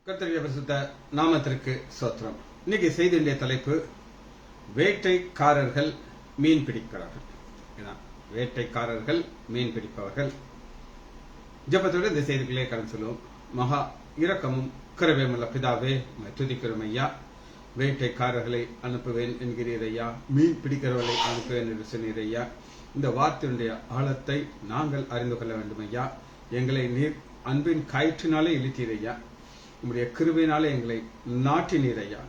கர்த்தருடைய பரிசுத்த நாமத்திற்கு ஸ்தோத்திரம். இன்னைக்கு செய்தியுடைய தலைப்பு வேட்டைக்காரர்கள் மீன் பிடிக்கிறார்கள். வேட்டைக்காரர்கள் மீன் பிடிப்பவர்கள். ஜெபத்தோடு இந்த செய்திகளே கடந்து சொல்லுவோம். மகா இரக்கமும் கிருபையுமுள்ள பிதாவே, துதிக்கிறோம் ஐயா. வேட்டைக்காரர்களை அனுப்புவேன் என்கிறீர் ஐயா, மீன் பிடிக்கிறவர்களை அனுப்புவேன் என்று சொன்னீர் ஐயா. இந்த வார்த்தையுடைய ஆழத்தை நாங்கள் அறிந்து கொள்ள வேண்டும் ஐயா. எங்களை நீர் அன்பின் கயிற்றினாலே இழுத்தீர் ஐயா. உங்களுடைய கிருபையினாலே எங்களை நாட்டினீர் ஐயா,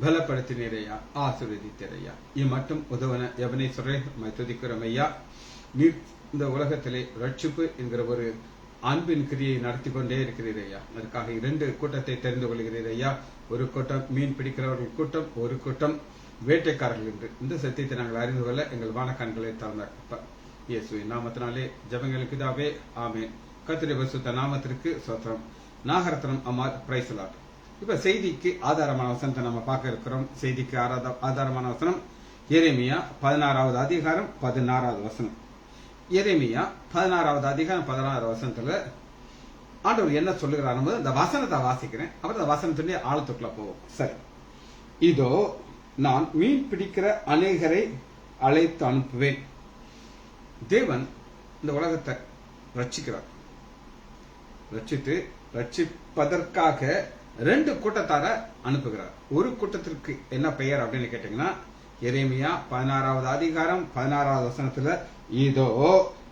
பலப்படுத்தினீர் ஐயா, ஆசீர்வதித்தீர் ஐயா. இம்மட்டும் உதவன எபனேஸ்வரே, துதிக்கிறோம் ஐயா. நீர் இந்த உலகத்திலே ரட்சிப்பு என்கிற ஒரு அன்பின் கிரியை நடத்தி கொண்டே இருக்கிறீர் ஐயா. அதற்காக 2 கூட்டத்தை தெரிந்து கொள்கிறீர் ஐயா. ஒரு கூட்டம் மீன் பிடிக்கிறவர்கள் கூட்டம், ஒரு கூட்டம் வேட்டைக்காரர்கள் என்று. இந்த சத்தியத்தை நாங்கள் அறிந்து கொள்ள எங்கள் வானக்கண்களை திறந்த இயேசுவின் நாமத்தினாலே ஜெபங்கள் பிதாவே, ஆமென். கர்த்தருடைய பரிசுத்த நாமத்திற்கு ஸ்தோத்திரம். நாகரத்னம் அம்மாள் பிரைஸ் லார்ட். இப்ப செய்திக்கு ஆதாரமான வசனத்தை நம்ம பார்க்க இருக்கிறோம். செய்திக்கு ஆதாரமான வசனம் எரேமியா 16வது அதிகாரம் 16வது வசனம். எரேமியா 16வது அதிகாரம் 16வது வசனத்துல ஆண்டவர் என்ன சொல்லுகிறார்? இந்த வசனத்தை வாசிக்கிறேன், அப்புறம் இந்த வசனத்துடைய ஆழத்துக்குள்ள போவோம். சரி, இதோ நான் மீன் பிடிக்கிற அநேகரை அழைத்து அனுப்புவேன். தேவன் இந்த உலகத்தை ரட்சிக்கிறார். ரட்சிப்பதற்காக 2 கூட்டத்தார அனுப்புகிறார். ஒரு கூட்டத்திற்கு என்ன பெயர் அப்படின்னு கேட்டீங்கன்னா, எரேமியா 16வது அதிகாரம் 16வது வசனத்துல இதோ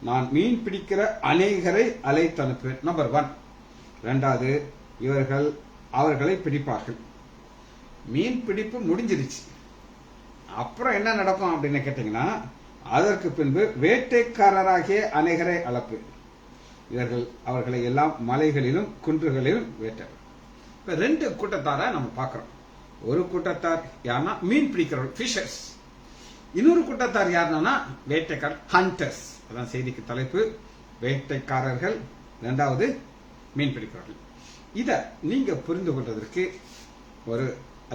நான் மீன் பிடிக்கிற அநேகரை அழைத்து அனுப்புவேன். நம்பர் 1. 2வது, அவர்களை பிடிப்பார்கள். மீன் பிடிப்பு முடிஞ்சிருச்சு. அப்புறம் என்ன நடக்கும் அப்படின்னு கேட்டீங்கன்னா, அதற்கு பின்பு வேட்டைக்காரராகிய அநேகரை அழைப்பு. அவர்களை எல்லாம் மலைகளிலும் குன்றுகளிலும் வேட்டார். இப்ப 2 கூட்டத்தார நம்ம பார்க்கிறோம். ஒரு கூட்டத்தார் யாருன்னா மீன் பிடிக்கிறவர்கள், ஃபிஷர்ஸ். இன்னொரு கூட்டத்தார் யாருன்னா வேட்டைக்காரர், ஹண்டர்ஸ். அதான் செய்திக்கு தலைப்பு, வேட்டைக்காரர்கள், 2வது மீன் பிடிக்கிறவர்கள். இத நீங்க புரிந்து கொள்வதற்கு ஒரு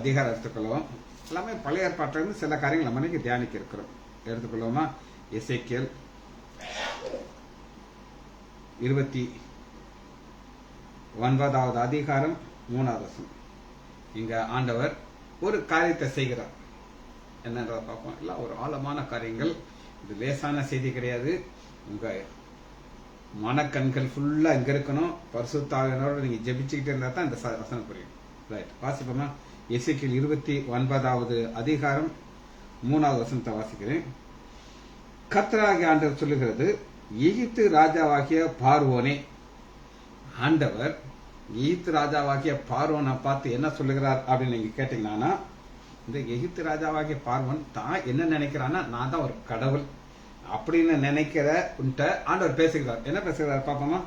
அதிகாரம் எடுத்துக்கொள்வோம். எல்லாமே பழைய ஏற்பாட்டிலிருந்து சில காரியங்கள் நம்ம இன்னைக்கு தியானிக்க இருக்கிறோம். எடுத்துக்கொள்வோமா? எசேக்கியேல் 29வது அதிகாரம் 3வது வசனம். இங்க ஆண்டவர் ஒரு காரியத்தை செய்கிறார். என்னன்றத பார்ப்போம். எல்லாம் ஒரு ஆழமான காரியங்கள். இது லேசான செய்தி கிடையாது. உங்க மனக்கண்கள் ஃபுல்லா இங்க இருக்கணும். பரிசுத்த ஆவியானவரோட நீங்க ஜெபிச்சுக்கிட்டே இருந்தா தான் இந்த வசனம் புரியும். ரைட், வாசிப்போமா? எசேக்கியேல் 29வது அதிகாரம் 3வது வசனத்தை வாசிக்கிறேன். கர்த்தராகிய ஆண்டவர் சொல்லுகிறது, எகிப்து ராஜாவாகிய பார்வோனே. ஆண்டவர் எகிப்து ராஜாவாகிய பார்வோனை பார்த்து என்ன சொல்லுகிறார் அப்படின்னு நீங்க கேட்டீங்கன்னா, இந்த எகிப்து ராஜாவாகிய பார்வோன் தான் என்ன நினைக்கிறான்னா, நான் தான் ஒரு கடவுள் அப்படின்னு நினைக்கிற ஆண்டவர் பேசுகிறார். என்ன பேசுகிறார் பாப்போமா?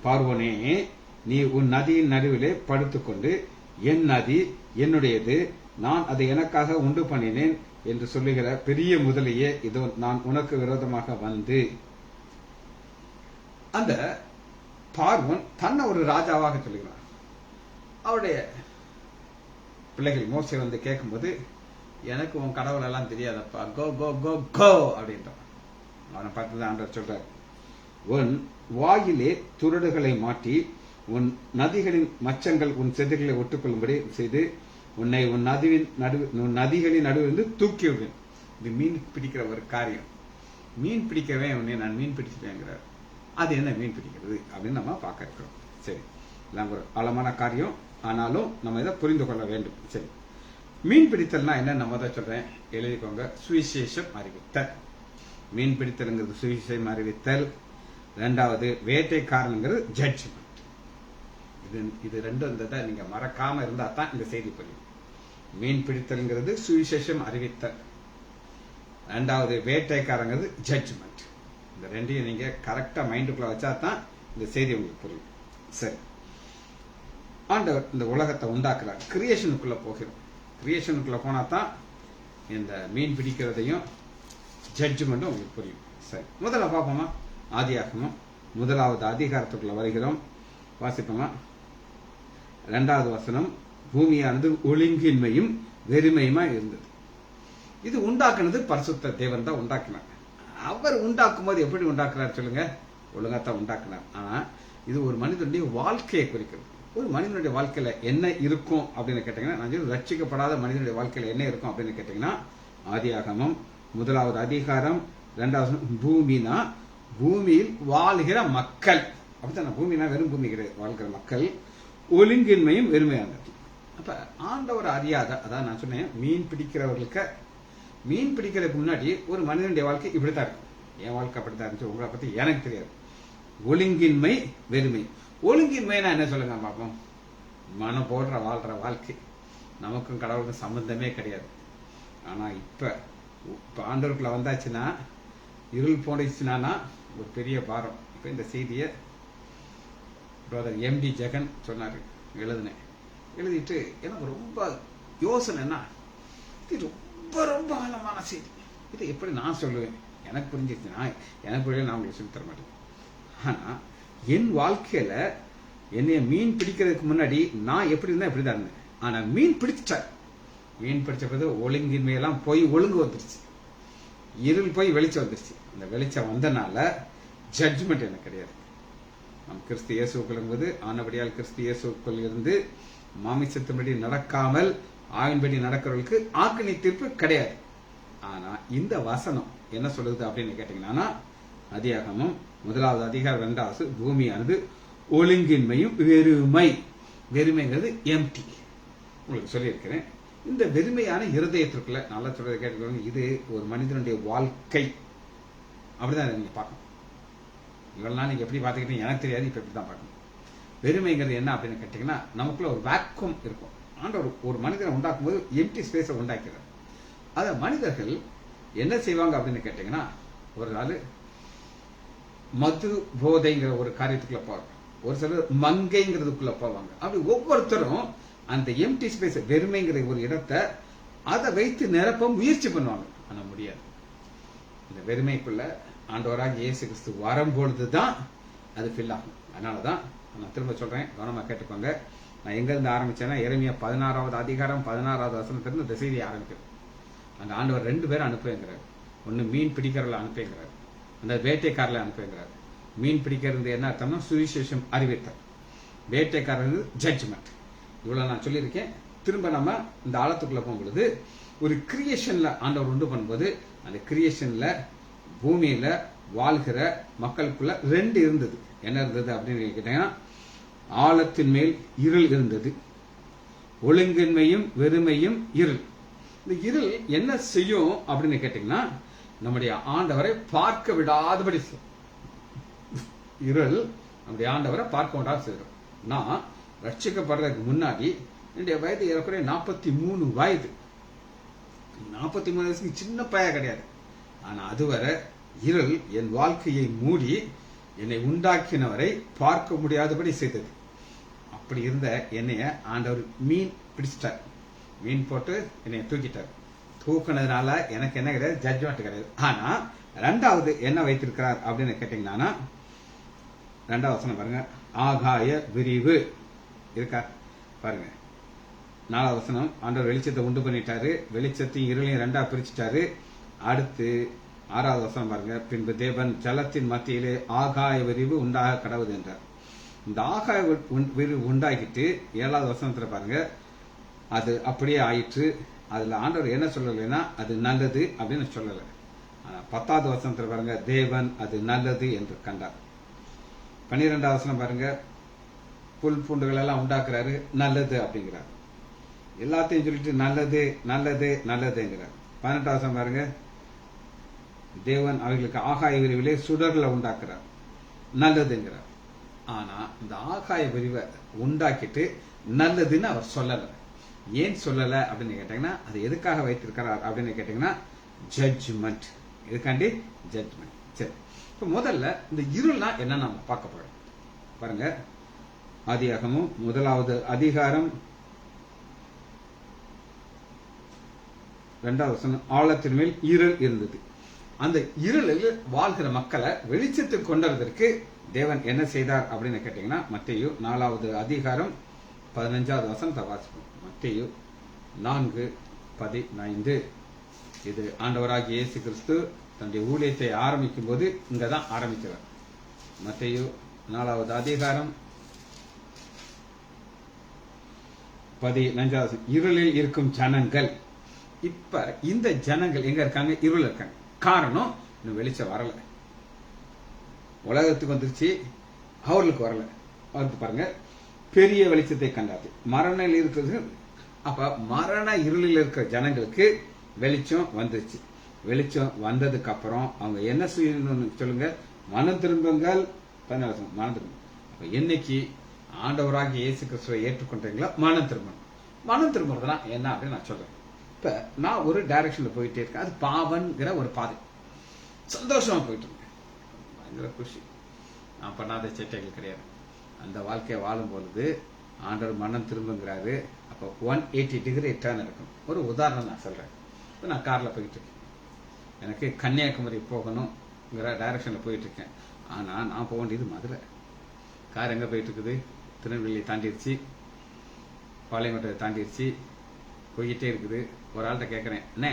பார்வோனே, நீ உன் நதியின் நடுவிலே படுத்துக்கொண்டு, என் நதி என்னுடையது, நான் அதை எனக்காக உண்டு பண்ணினேன் என்று சொல்லுகிற பெரிய முதலையே, இதோ நான் உனக்கு விரோதமாக வந்து. அந்த பார்வோன் தன்னை ஒரு ராஜாவாக சொல்லுகிறார். அவருடைய பிள்ளைகள் மோசே வந்து கேட்கும்போது, எனக்கு உன் கடவுள் எல்லாம் தெரியாதப்பா, கோ கோ கோ கோ அப்படின்றான். அவனை பார்த்துதான் ஆண்டவர் சொல்றார், உன் வாயிலே துருடுகளை மாட்டி, உன் நதிகளின் மச்சங்கள் உன் செதுகளை ஒட்டுக்கொள்ளும்படி செய்து, உன்னை உன் நதிகளின் நடுவிலிருந்து தூக்கி விடுவேன். இது மீன் பிடிக்கிற ஒரு காரியம். மீன் பிடிக்கவே உன்னை நான் மீன் பிடிச்சிட்டேங்கிறார். அது என்ன மீன் பிடிக்கிறது அப்படின்னு நம்ம பார்க்க இருக்கிறோம். சரி, எல்லாம் ஒரு ஆழமான காரியம். ஆனாலும் நம்ம இதை புரிந்து கொள்ள வேண்டும். சரி, மீன் பிடித்தல்னா என்ன நம்ம தான் சொல்றேன், எழுதிக்கோங்க. சுவிசேஷம் அறிவித்தல். மீன் பிடித்தல்ங்கிறது சுவிசேஷம் அறிவித்தல். 2வது வேட்டைக்காரனுங்கிறது ஜட்ஜ்மெண்ட். இது 2 நீங்க மறக்காம இருந்தா தான் இந்த செய்தி புரியும். மீன் பிடித்தல்ங்கிறது சுவிசேஷம் அறிவித்தல். 2வது வேட்டைக்காரங்கிறது ஜட்ஜ்மெண்ட். இந்த 2ஐயும் நீங்க கரெக்டா மைண்டுக்குள்ள வச்சா தான் இந்த செய்தி உங்களுக்கு புரியும். சரி, ஆண்டவர் இந்த உலகத்தை உண்டாக்குறார். கிரியேஷனுக்குள்ள போகிறோம். கிரியேஷனுக்குள்ள போனா தான் இந்த மீன் பிடிக்கிறதையும் ஜட்ஜ்மெண்ட்டும் உங்களுக்கு புரியும். சரி, முதல்ல பார்ப்போமா? ஆதியாகமம் 1வது அதிகாரத்துக்குள்ள வருகிறோம். வாசிப்போமா? 2வது வசனம், பூமியானது ஒழுங்கின்மையும் வெறுமையுமா இருந்தது. இது உண்டாக்குனது பரிசுத்த தேவன் தான் உண்டாக்கினார். அவர் உண்டாக்கும் போது எப்படி உண்டாக்குறார் சொல்லுங்க? ஒழுங்காத்தான் உண்டாக்குனார். ஆனா இது ஒரு மனிதனுடைய வாழ்க்கையை குறிக்கிறது. ஒரு மனிதனுடைய வாழ்க்கையில என்ன இருக்கும் அப்படின்னு கேட்டீங்கன்னா, நான் சொல்லி ரட்சிக்கப்படாத மனிதனுடைய வாழ்க்கையில என்ன இருக்கும் அப்படின்னு கேட்டீங்கன்னா, ஆதியாகமம் 1வது அதிகாரம் 2வது பூமினா பூமியில் வாழ்கிற மக்கள். அப்படித்தான், பூமினா வெறும் பூமி கிடையாது, வாழ்கிற மக்கள் ஒழுங்கின்மையும் வெறுமையானது. அப்ப ஆண்டவர் அறியாத, அதான் நான் சொன்னேன், மீன் பிடிக்கிறவர்களுக்கு, மீன் பிடிக்கிறதுக்கு முன்னாடி ஒரு மனிதனுடைய வாழ்க்கை இப்படித்தான் இருக்கும். என் வாழ்க்கை அப்படித்தான் இருந்துச்சு, உங்களை பத்தி எனக்கு தெரியாது. ஒழுங்கின்மை வெறுமை. ஒழுங்கின்மைனா என்ன சொல்லுங்க பாப்போம்? மனம் போடுற வாழ்ற வாழ்க்கை, நமக்கும் கடவுளுக்கும் சம்பந்தமே கிடையாது. ஆனா இப்ப ஆண்டவருக்குள்ள வந்தாச்சுன்னா, இருள் போடுச்சுன்னா ஒரு பெரிய பாரம். இப்ப இந்த செய்தியை பிரதர் MD ஜெகன் சொன்னாரு, எழுதினேன். எழுதிட்டு எனக்கு ரொம்ப யோசனைன்னா, இது ரொம்ப ரொம்ப ஆழமான செய்தி. இதை எப்படி நான் சொல்லுவேன்? எனக்கு புரிஞ்சிருச்சுன்னா, எனக்கு புரியல, நான் உங்களுக்கு சொல்லி தர மாட்டேன். ஆனா என் வாழ்க்கையில என்னைய மீன் பிடிக்கிறதுக்கு முன்னாடி நான் எப்படி இருந்தா இப்படிதான் இருந்தேன். ஆனா மீன் பிடிச்சிட்டார். மீன் பிடிச்ச பிறகு ஒழுங்கின்மையெல்லாம் போய் ஒழுங்கு வந்துருச்சு, இருள் போய் வெளிச்சம் வந்துருச்சு. அந்த வெளிச்சம் வந்தனால ஜட்ஜ்மெண்ட் எனக்கு கிடையாது. நம் கிறிஸ்து இயேசுக்குள்ளும்போது ஆனபடியால் கிறிஸ்து இயேசுக்குள் இருந்து மாமிசத்தின்படி நடக்காமல் ஆவின்படி நடக்கிறவர்களுக்கு ஆக்கினை தீர்ப்பு கிடையாது. ஆனா இந்த வசனம் என்ன சொல்லுது அப்படின்னு கேட்டீங்கன்னா, ஆதியாகமம் 1வது அதிகாரம் 2வது பூமியானது ஒழுங்கின்மையும் வெறுமை. வெறுமைங்கிறது எம்டி. உங்களுக்கு சொல்லியிருக்கிறேன். இந்த வெறுமையான இருதயத்திற்குள்ள, நல்லா சொல்றதை கேட்டுக்கோங்க, இது ஒரு மனிதனுடைய வாழ்க்கை. அப்படிதான் நீங்க பார்க்கணும். இவ்வளவு நாள் நீங்க எப்படி பார்த்துக்கிட்டீங்க எனக்கு தெரியாது, இப்ப எப்படிதான் பார்க்கணும். வெறுமைங்கிறது என்ன அப்படின்னு கேட்டீங்கன்னா, நமக்குள்ள ஒரு வேக்கம் இருக்கும். ஆண்டவர் ஒரு மனிதனை உண்டாக்கும் போது எம்டி ஸ்பேஸை உண்டாக்கிறார். அத மனிதர்கள் என்ன செய்வாங்க அப்படின்னு கேட்டீங்கன்னா, ஒரு நாள் மது போதைங்கிற ஒரு காரியத்துக்குள்ள போவாங்க, ஒரு சிலர் மங்கைங்கிறதுக்குள்ள போவாங்க. அப்படி ஒவ்வொருத்தரும் அந்த எம்டி ஸ்பேஸ், வெறுமைங்கிற ஒரு இடத்தை அதை வைத்து நிரப்ப முயற்சி பண்ணுவாங்க. ஆனா முடியாது. இந்த வெறுமைக்குள்ள ஆண்டவராக இயேசு கிறிஸ்து வரும்பொழுதுதான் அது ஃபில் ஆகும். அதனாலதான் நான் திரும்ப சொல்றேன், கவனமா கேட்டுக்கோங்க. நான் எங்க இருந்து ஆரம்பிச்சேன்னா, எரேமியா 16வது அதிகாரம் 16வது வசனத்திலிருந்து இந்த செய்தியை ஆரம்பிக்கிறேன். அந்த ஆண்டவர் 2 பேரை அனுப்புங்கிறார். ஒன்னு மீன் பிடிக்கிறவர்களை அனுப்புங்கிறார், அந்த வேட்டைக்காரர்களை அனுப்புங்கிறார். மீன் பிடிக்கிறது என்ன அர்த்தம்னா சுவிசேஷம் அறிவித்தார், வேட்டைக்காரர் ஜட்ஜ்மெண்ட். இவ்வளவு நான் சொல்லியிருக்கேன். திரும்ப நம்ம இந்த ஆழத்துக்குள்ள போகும்பொழுது, ஒரு கிரியேஷன்ல ஆண்டவர் உண்டு பண்ணும்போது, அந்த கிரியேஷன்ல பூமியில வாழ்கிற மக்களுக்குள்ள 2 இருந்தது. என்ன இருந்தது அப்படின்னு கேட்டீங்கன்னா, ஆழத்தின் மேல் இருள் இருந்தது, ஒழுங்கின்மையும் வெறுமையும் இருள். இந்த இருள் என்ன செய்யும் அப்படின்னு கேட்டீங்கன்னா, நம்முடைய ஆண்டவரை பார்க்க விடாதபடி இருள் நம்முடைய ஆண்டவரை பார்க்க விடாத செய்யும். நான் ரட்சிக்கப்படுறதுக்கு முன்னாடி என்னுடைய வயது ஏறக்குறைய 43 வயது. 43 வயசுக்கு சின்ன பைய கிடையாது. ஆனா அதுவரை இருள் என் வாழ்க்கையை மூடி என்னை உண்டாக்கினவரை பார்க்க முடியாதபடி செய்தது. அப்படி இருந்த என்னைய ஆண்டவர் மீன் பிடிச்சிட்டார், மீன் போட்டு என்னைய தூக்கிட்டார். தூக்கினதுனால எனக்கு என்ன கிடையாது, ஜட்ஜ்மெண்ட் கிடையாது. ஆனா 2வது என்ன வைத்திருக்கிறார் அப்படின்னு கேட்டீங்கன்னா, 2வது வசனம் பாருங்க, ஆகாய விரிவு இருக்கா பாருங்க. 4வது வசனம், ஆண்டவர் வெளிச்சத்தை உண்டு பண்ணிட்டாரு, வெளிச்சத்தையும் இருளையும் 2ஆ பிரிச்சுட்டாரு. அடுத்து 6வது வசனம் பாருங்க, பின்பு தேவன் ஜலத்தின் மத்தியிலே ஆகாய விரிவு உண்டாக கடவுது என்றார். இந்த ஆகாய விரிவு உண்டாக்கிட்டு 7வது வசனத்துல பாருங்க, அது அப்படியே ஆயிற்று. அதுல ஆண்டவர் என்ன சொல்லலைன்னா, அது நல்லது அப்படின்னு சொல்லல. 10வது வசனத்துல பாருங்க, தேவன் அது நல்லது என்று கண்டார். 12வது வசனம் பாருங்க, புல் பூண்டுகள் எல்லாம் உண்டாக்குறாரு, நல்லது அப்படிங்கிறார். எல்லாத்தையும் சொல்லிட்டு நல்லது நல்லது நல்லதுங்கிறார். 18வது வசனம் பாருங்க, தேவன் அவைகளுக்கு ஆகாய விரிவிலே சுடர்ல உண்டாக்குறார், நல்லதுங்கிறார். ஆனா இந்த ஆகாய விரிவை உண்டாக்கிட்டு நல்லதுன்னு அவர் சொல்லல. ஏன் சொல்லல அப்படின்னு கேட்டீங்கன்னா, அது எதுக்காக வைத்திருக்கிறார் அப்படின்னு கேட்டீங்கன்னா, ஜட்ஜ்மெண்ட். எதுக்காண்டி? ஜட்ஜ்மெண்ட். சரி, இப்ப முதல்ல இந்த இருள்னா என்ன நம்ம பார்க்க போறோம் பாருங்க. ஆதியாகமம் 1வது அதிகாரம் 2வது வசனம், ஆழத்தின் மேல் இருள் இருந்தது. அந்த இருளில் வாழ்கிற மக்களை வெளிச்சத்துக்கு கொண்டதற்கு தேவன் என்ன செய்தார் அப்படின்னு கேட்டீங்கன்னா, மத்தேயு 4வது அதிகாரம் 15வது வசனத்தை வாசிப்போம். மத்தேயு 4:15. இது ஆண்டவராகிய இயேசு கிறிஸ்து தன்னுடைய ஊழியத்தை ஆரம்பிக்கும் போது இங்கதான் ஆரம்பிக்கிறார். மத்தேயு 4வது அதிகாரம் 15 இருளில் இருக்கும் ஜனங்கள். இப்ப இந்த ஜனங்கள் எங்க இருக்காங்க? இருள் இருக்காங்க. காரணம், இன்னும் வெளிச்சம் வரல. உலகத்துக்கு வந்துருச்சு, அவர்களுக்கு வரல. அவருக்கு பாருங்க, பெரிய வெளிச்சத்தை கண்டாது. மரணம் இருக்கிறது. அப்ப மரண இருளில் இருக்கிற ஜனங்களுக்கு வெளிச்சம் வந்துருச்சு. வெளிச்சம் வந்ததுக்கு அப்புறம் அவங்க என்ன செய்யணும்னு சொல்லுங்க? மனம் திரும்புங்கள். மனம் திரும்புங்க. அப்ப என்னைக்கு ஆண்டவராக இயேசு கிறிஸ்துவை ஏற்றுக்கொண்டீங்களோ மனம் திரும்பணும். மனம் திரும்புறதுனா என்ன அப்படின்னு நான் சொல்றேன். இப்ப நான் ஒரு டைரக்ஷன்ல போயிட்டே இருக்கேன். அது பாவன்கிற ஒரு பாதை. சந்தோஷமா போயிட்டு இருக்கேன். பயங்கர குஷி. நான் பண்ணாத சேட்டைகள் கிடையாது. அந்த வாழ்க்கையை வாழும் பொழுது ஆண்டவர் மனம் திரும்புங்கிறாரு. அப்போ 180 டிகிரி டர்ன் இருக்கும். ஒரு உதாரணம் நான் சொல்றேன். இப்போ நான் கார்ல போயிட்டு இருக்கேன். எனக்கு கன்னியாகுமரி போகணுங்கிற டைரக்ஷன்ல போயிட்டு இருக்கேன். ஆனா நான் போக வேண்டியது மதுரை. கார் எங்க போயிட்டு இருக்குது? திருநெல்வேலி தாண்டிடுச்சு, பாளையங்கோட்டை தாண்டிடுச்சு, போய்கிட்டே இருக்குது. ஒரு ஆள்கிட்ட கேட்கறேன், என்ன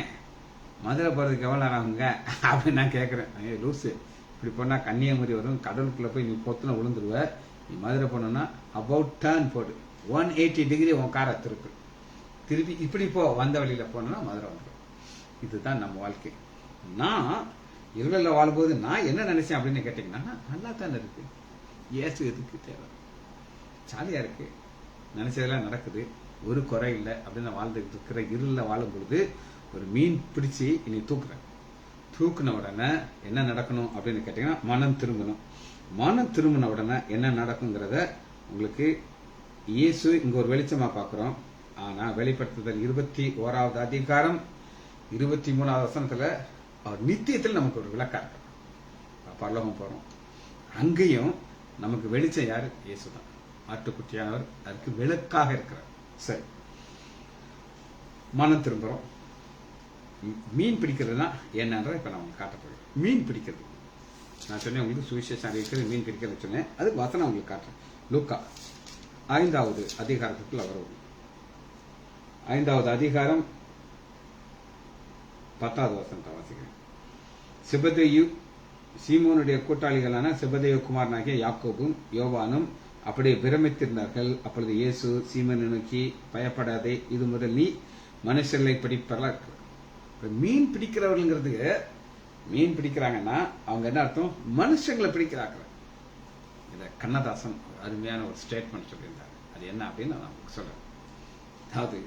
மதுரை போறதுக்கு எவ்வளவு நேரம் ஆகுங்க அப்படின்னு நான் கேட்கறேன். லூசு, இப்படி போனா கன்னியாகுமரி வரும், கடலுக்குள்ள போய் நீ பொத்துன விழுந்துருவ. நீ மதுரை போனோம்னா அபவுட் டர்ன் போடு, 180 டிகிரி உன் காரை திருப்பி இப்படி போ, வந்த வழியில போனா மதுரை வந்துடும். இதுதான் நம்ம வாழ்க்கை. நான் இருளில் வாழும்போது நான் என்ன நினைச்சேன் அப்படின்னு கேட்டீங்கன்னா, நல்லா தானே இருக்கு, ஏசு எதுக்கு தேவை, ஜாலியா இருக்கு, நினைச்சதெல்லாம் நடக்குது, ஒரு குறை இல்லை அப்படின்னு வாழ்ந்துட்டு இருக்கிற இருளில் வாழும் பொழுது ஒரு மீன் பிடிச்சி இனி தூக்குன உடனே என்ன நடக்கணும் அப்படின்னு கேட்டீங்கன்னா, மனம் திரும்பணும். மனம் திரும்பின உடனே என்ன நடக்குங்கிறத உங்களுக்கு இயேசு இங்க ஒரு வெளிச்சமா பார்க்கிறோம். ஆனா வெளிப்படுத்துதல் 21வது அதிகாரம் 23வது வசனத்துல அவர் நித்தியத்தில் நமக்கு ஒரு விளக்கா இருக்கு. பரலோகம் போறோம், அங்கேயும் நமக்கு வெளிச்சம் யாரு? இயேசுதான், ஆட்டுக்குட்டியானவர் அதுக்கு விளக்காக இருக்கிறார். சரி, மனம் திரும்புறோம். மீன் பிடிக்கிறதுனா என்னன்ற இப்ப நான் காட்ட போறேன். மீன் பிடிக்கிறது நான் சொன்னேன் உங்களுக்கு, சுவிசேஷம் அறிவிக்கிறது, மீன் பிடிக்கிறது சொன்னேன். அது வசனம் உங்களுக்கு காட்டுறேன். லூக்கா 5வது அதிகாரத்துக்குள்ள வருவோம். 5வது அதிகாரம் 10வது வசனத்தை வாசிக்கிறேன். செபதேயு சீமோனுடைய கூட்டாளிகளான செபதேயு குமாரனாகிய யாக்கோபும் யோவானும் அப்படியே பிரமித்திருந்தார்கள். அப்பொழுது இயேசு சீமோனை நோக்கி, பயப்படாதே, இது முதல் நீ மனுஷர்களை பிடிப்பறல. மீன் பிடிக்கிறவர்களுங்கிறதுக்கு, மீன் பிடிக்கிறாங்கன்னா அவங்க என்ன அர்த்தம்? மனுஷங்களை பிடிக்கிறாங்க. இத கண்ணதாசன் அருமையான ஒரு ஸ்டேட்மெண்ட் சொல்லியிருந்தார். அது என்ன அப்படின்னு நான் உங்களுக்கு சொல்றேன். அதாவது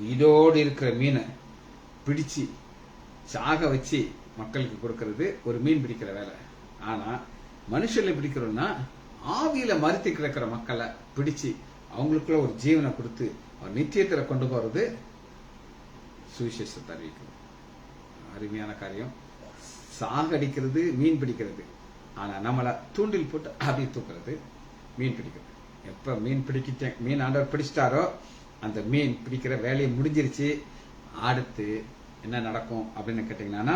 உயிரோடு இருக்கிற மீனை பிடிச்சு சாக வச்சு மக்களுக்கு கொடுக்கறது ஒரு மீன் பிடிக்கிற வேலை. ஆனா மனுஷர்களை பிடிக்கிறோம்னா ஆவியில மறுத்தி கிடக்கிற மக்களை பிடிச்சு அவங்களுக்குள்ள ஒரு ஜீவனை கொடுத்து ஒரு நிச்சயத்துல கொண்டு போறது சுவிசேஷத்தை அறிவிக்கிறது. அருமையான காரியம். சாகடிக்கிறது மீன் பிடிக்கிறது. ஆனா நம்மளை தூண்டில் போட்டு அப்படி தூக்குறது மீன் பிடிக்கிறது. எப்ப மீன் ஆண்டவர் பிடிச்சிட்டாரோ அந்த மீன் பிடிக்கிற வேலையை முடிஞ்சிருச்சு. அடுத்து என்ன நடக்கும் அப்படின்னு கேட்டீங்கன்னா,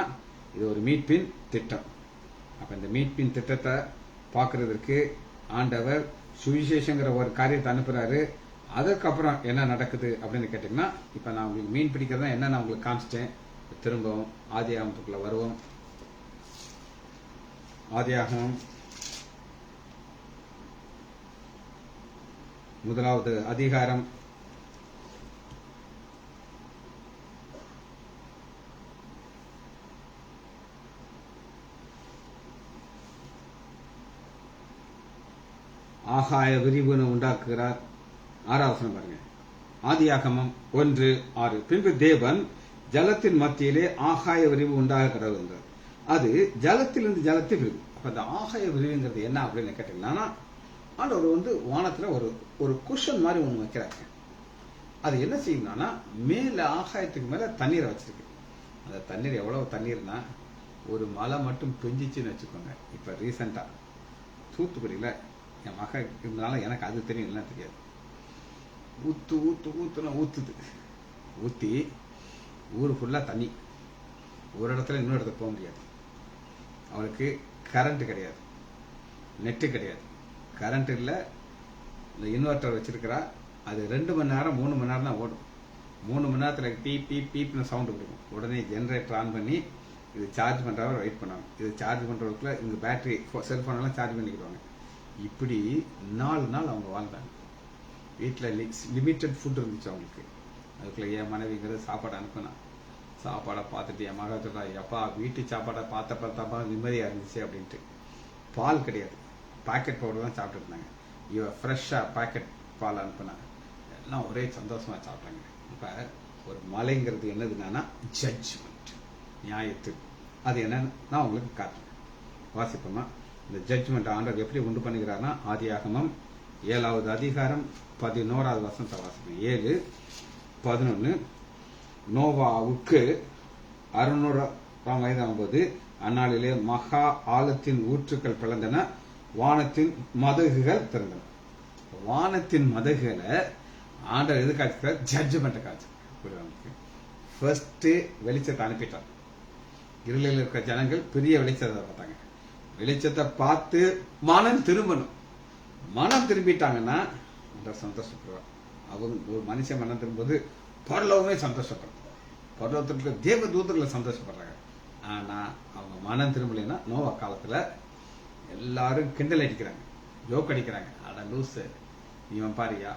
இது ஒரு மீட்பின் திட்டம். அப்ப இந்த மீட்பின் திட்டத்தை பார்க்கறதுக்கு ஆண்டவர் சுவிசேஷங்கிற ஒரு காரியத்தை அனுப்புறாரு. அதுக்கப்புறம் என்ன நடக்குது அப்படின்னு கேட்டீங்கன்னா, இப்ப நான் உங்களுக்கு மீன் பிடிக்கிறதா என்ன நான் உங்களுக்கு காமிச்சிட்டேன். திரும்பவும் ஆதியாகமத்துக்குள்ள வருவோம். ஆதியாகமம் 1வது அதிகாரம் 6 விரிவுன்னு உண்டாக்குகிறார். 6வது வசனம் பாருங்க. ஆதியாகமம் 1:6. பின்பு தேவன் ஜலத்தின் மத்தியிலே ஆகாய விரிவு உண்டாகிறது என்றார். அது ஜலத்திலிருந்து ஜலத்தை விரிவு. அப்ப அந்த ஆகாய விரிவுங்கிறது என்ன அப்படின்னு கேட்டீங்கன்னா, ஆண்டவர் வானத்துல ஒரு குஷன் மாதிரி ஒண்ணு வைக்கிறாங்க. அது என்ன செய்யணும்னா, மேல ஆகாயத்துக்கு மேல தண்ணீரை வச்சிருக்கு. அந்த தண்ணீர் எவ்வளவு தண்ணீர்னா, ஒரு மழை மட்டும் பெஞ்சிச்சுன்னு வச்சுக்கோங்க. இப்ப ரீசெண்டா தூத்துக்குடியில என் மக இருந்தால எனக்கு அது தெரியும், இல்லைன்னா தெரியாது. ஊத்துது. ஊத்தி ஊரு ஃபுல்லா தண்ணி. ஒரு இடத்துல இன்னொரு இடத்துக்கு போக முடியாது. அவளுக்கு கரண்ட் கிடையாது, நெட்டு கிடையாது. கரண்ட் இல்லை, இந்த இன்வெர்டர் வச்சிருக்கிறா. அது 2 மணி நேரம் 3 மணி நேரம் தான் ஓடும். 3 மணி நேரத்துல பீப் பீப் பீப்னு சவுண்ட் கொடுக்கும். உடனே ஜென்ரேட்டர் ஆன் பண்ணி இது சார்ஜ் பண்றவரை வெயிட் பண்ணுவாங்க. இது சார்ஜ் பண்றதுக்குள்ள இங்க பேட்டரி செல்போன் எல்லாம் சார்ஜ் பண்ணிக்கிடுவாங்க. இப்படி 4 நாள் அவங்க வாழ்ந்தாங்க. வீட்டில் லிமிட்டட் ஃபுட் இருந்துச்சு அவங்களுக்கு. அதுக்குள்ளே என் மனைவிங்கிறது சாப்பாடு அனுப்பினா. சாப்பாடை பார்த்துட்டு என் மகன் சொல்றா, எப்பா வீட்டு சாப்பாடை பார்த்தாப்பா நிம்மதியாக இருந்துச்சு அப்படின்ட்டு. பால் கிடையாது, பாக்கெட் பவுடர் தான் சாப்பிட்டு இருந்தாங்க. ஃப்ரெஷ்ஷாக பாக்கெட் பால் அனுப்புனா எல்லாம் ஒரே சந்தோஷமாக சாப்பிட்டாங்க. இப்போ ஒரு மலைங்கிறது என்னதுன்னா ஜட்ஜ்மெண்ட், நியாயத்து. அது என்னன்னு நான் உங்களுக்கு காட்டுறேன். வாசிப்போமா? இந்த ஜட்ஜ்மெண்ட் ஆண்டவர் எப்படி உண்டு பண்ணுகிறார்னா, ஆதியாகமம் 7வது அதிகாரம் 11வது வசனத்தை வாசிப்போம். 7:11. நோவாவுக்கு 600 வயதாகும்போது அந்நாளிலே மகா ஆழத்தின் ஊற்றுக்கள் பிளந்தன, வானத்தின் மதகுகள் திறந்தன. வானத்தின் மதகுகளை ஆண்டவர் எது காட்சிக்கிறார்? ஜட்ஜ்மெண்ட் காட்சி. ஃபர்ஸ்ட் வெளிச்சத்தை அனுப்பிட்டார். இருளில் இருக்கிற ஜனங்கள் பெரிய வெளிச்சத்தை பார்த்தாங்க. வெளிச்சத்தை பார்த்து மனம் திரும்பணும். மனம் திரும்பிட்டாங்கன்னா சந்தோஷப்படுவார். அவங்க ஒரு மனுஷன் மனம் திரும்பும்போது பரலோகமே சந்தோஷப்படுறது. பரலோகத்துக்கு தேவ தூதர்களை சந்தோஷப்படுறாங்க. ஆனா அவங்க மனம் திரும்பலைன்னா நோவா காலத்துல எல்லாரும் கிண்டல் அடிக்கிறாங்க, ஜோக் அடிக்கிறாங்க. அட லூசு, இவன் பாரியா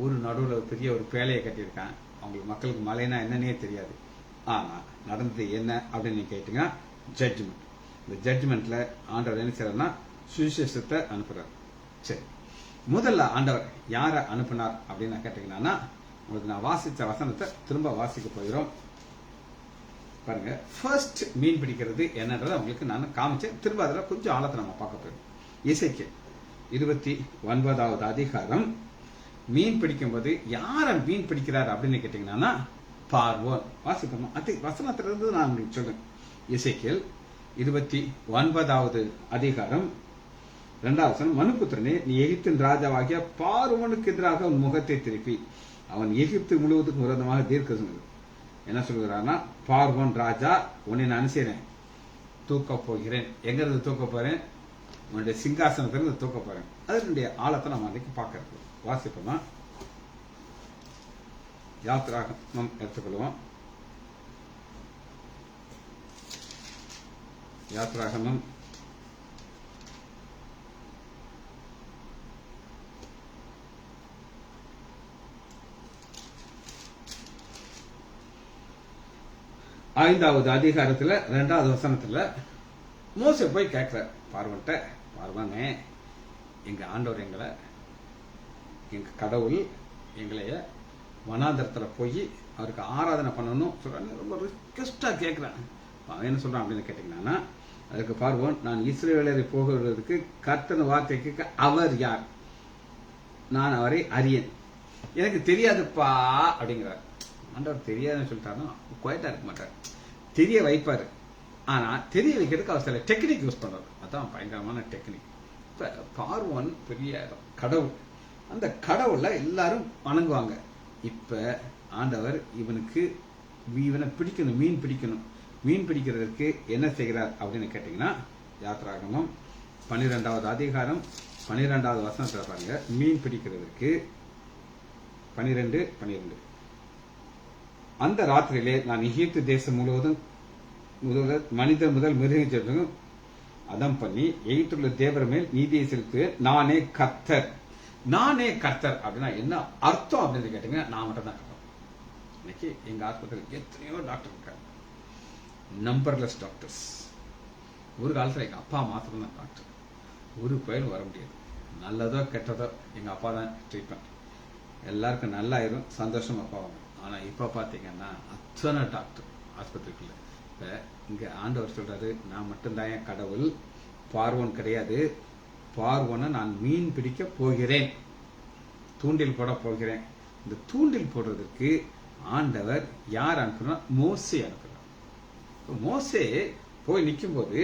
ஊரு நடுவில் பெரிய ஒரு பேலையை கட்டியிருக்கான், அவங்களுக்கு மக்களுக்கு மழைனா என்னன்னே தெரியாது. ஆனா நடந்தது என்ன அப்படின்னு நீங்க கேட்டீங்கன்னா ஜட்ஜ்மெண்ட். இந்த ஜட்ஜ்மெண்ட்ல ஆண்டவர் என்ன செய்யறாருன்னா சுவிசேஷத்தை அனுப்புறாரு. சரி, முதல்ல ஆண்டவர் யாரை அனுப்பினார் அப்படின்னு கேட்டீங்கன்னா, உங்களுக்கு நான் வாசிச்ச வசனத்தை திரும்ப வாசிக்க போகிறோம். பாருங்க, ஃபர்ஸ்ட் மீன் பிடிக்கிறது என்னன்றதை உங்களுக்கு நான் காமிச்சேன். திரும்ப அதில் கொஞ்சம் ஆழத்தை நம்ம பார்க்க போயிடும். எசேக்கியேல் 29வது அதிகாரம். மீன் பிடிக்கும் போது யார மீன் பிடிக்கிறார் அப்படின்னு கேட்டீங்கன்னா பார்வோன். வாசிப்போம். அது வசனத்திலிருந்து நான் உங்களுக்கு சொல்றேன். எசேக்கியேல் 29வது அதிகாரம் 2வது வசனம். மனுபுத்திரனே, நீ எகிப்தின் ராஜாவாகிய பார்வோனுக்கு எதிராக உன் முகத்தை திருப்பி அவன் எகிப்து முழுவதுக்கும் விரோதமாக தீர்க்க சொன்னது. என்ன சொல்கிறான்னா, பார்வோன் ராஜா, உன்னை நான் செய்றேன், தூக்க போகிறேன். எங்க இருந்து தூக்க போறேன்? உன்னுடைய சிங்காசனத்திலிருந்து தூக்க போறேன். அதனுடைய ஆழத்தை நம்ம அன்றைக்கு பார்க்கறது. வாசிப்போமா? யாத்ராகமம் எடுத்துக்கொள்வோம். யாத்ராகமம் 5வது அதிகாரத்துல 2வது வசனத்துல மோசே போய் கேட்கிறார் பார்வன்ட்ட, பார்வனே, எங்க ஆண்டவர் எங்க கடவுள் எங்களைய வனாந்தரத்துல போய் அவருக்கு ஆராதனை பண்ணணும் சொல்றாங்க. ரொம்ப ரிக்வெஸ்டா கேட்கிறான். அவன் என்ன சொல்றான் அப்படின்னு கேட்டீங்கன்னா, அதுக்கு பார்வோன், நான் இஸ்ரவேலரை போகிறதுக்கு கர்த்தர் வார்த்தைக்கு அவர் யார்? நான் அவரை அறியேன், எனக்கு தெரியாதுப்பா அப்படிங்கிறார். ஆண்டவர் தெரியாதுன்னு சொல்லிட்டாருன்னா குவைட்டா இருக்க மாட்டார், தெரிய வைப்பாரு. ஆனா தெரிய வைக்கிறதுக்கு அவர் சில டெக்னிக் யூஸ் பண்றாரு. அதான் பயங்கரமான டெக்னிக். இப்ப பார்வோன் பெரிய கடவுள், அந்த கடவுள்ல எல்லாரும் வணங்குவாங்க. இப்ப ஆண்டவர் இவனை பிடிக்கணும், மீன் பிடிக்கணும். மீன் பிடிக்கிறதுக்கு என்ன செய்கிறார் அப்படின்னு கேட்டீங்கன்னா, யாத்ராகமம் 12வது அதிகாரம் 12வது வசனத்துல பாருங்க. மீன் பிடிக்கிறதுக்கு 12 அந்த ராத்திரியிலே நான் எகிப்து தேசம் முழுவதும் மனிதர் முதல் மிருகம் அதம் பண்ணி எகிப்துள்ள தேவர் மேல் நீதியை செலுத்துவேன், நானே கர்த்தர். நானே கர்த்தர் அப்படின்னா என்ன அர்த்தம் அப்படின்னு கேட்டீங்கன்னா, நான் மட்டும் தான் கர்த்தர். இன்னைக்கு எங்க ஆஸ்பத்திரியில் எத்தனையோ டாக்டர் இருக்காங்க, நம்பர்லெஸ் டாக்டர்ஸ். ஒரு காலத்துல எங்க அப்பா மாத்திரம் தான் டாக்டர். ஒரு கோயில் வர முடியாது, நல்லதோ கெட்டதோ எங்க அப்பா தான் ட்ரீட்மெண்ட். எல்லாருக்கும் நல்லாயிரும், சந்தோஷமா போவாங்க. ஆனா இப்ப பாத்தீங்கன்னா அத்தனை டாக்டர் ஆஸ்பத்திரிக்குள்ள. இப்ப இங்க ஆண்டவர் சொல்றாரு, நான் மட்டும்தான் என் கடவுள், பார்வோன் கிடையாது. பார்வோனை நான் மீன் பிடிக்க போகிறேன், தூண்டில் போட போகிறேன். இந்த தூண்டில் போடுறதுக்கு ஆண்டவர் யார் அனுப்புறார்? மோசே அனுப்புறார். மோசே போய் நிற்கும் போது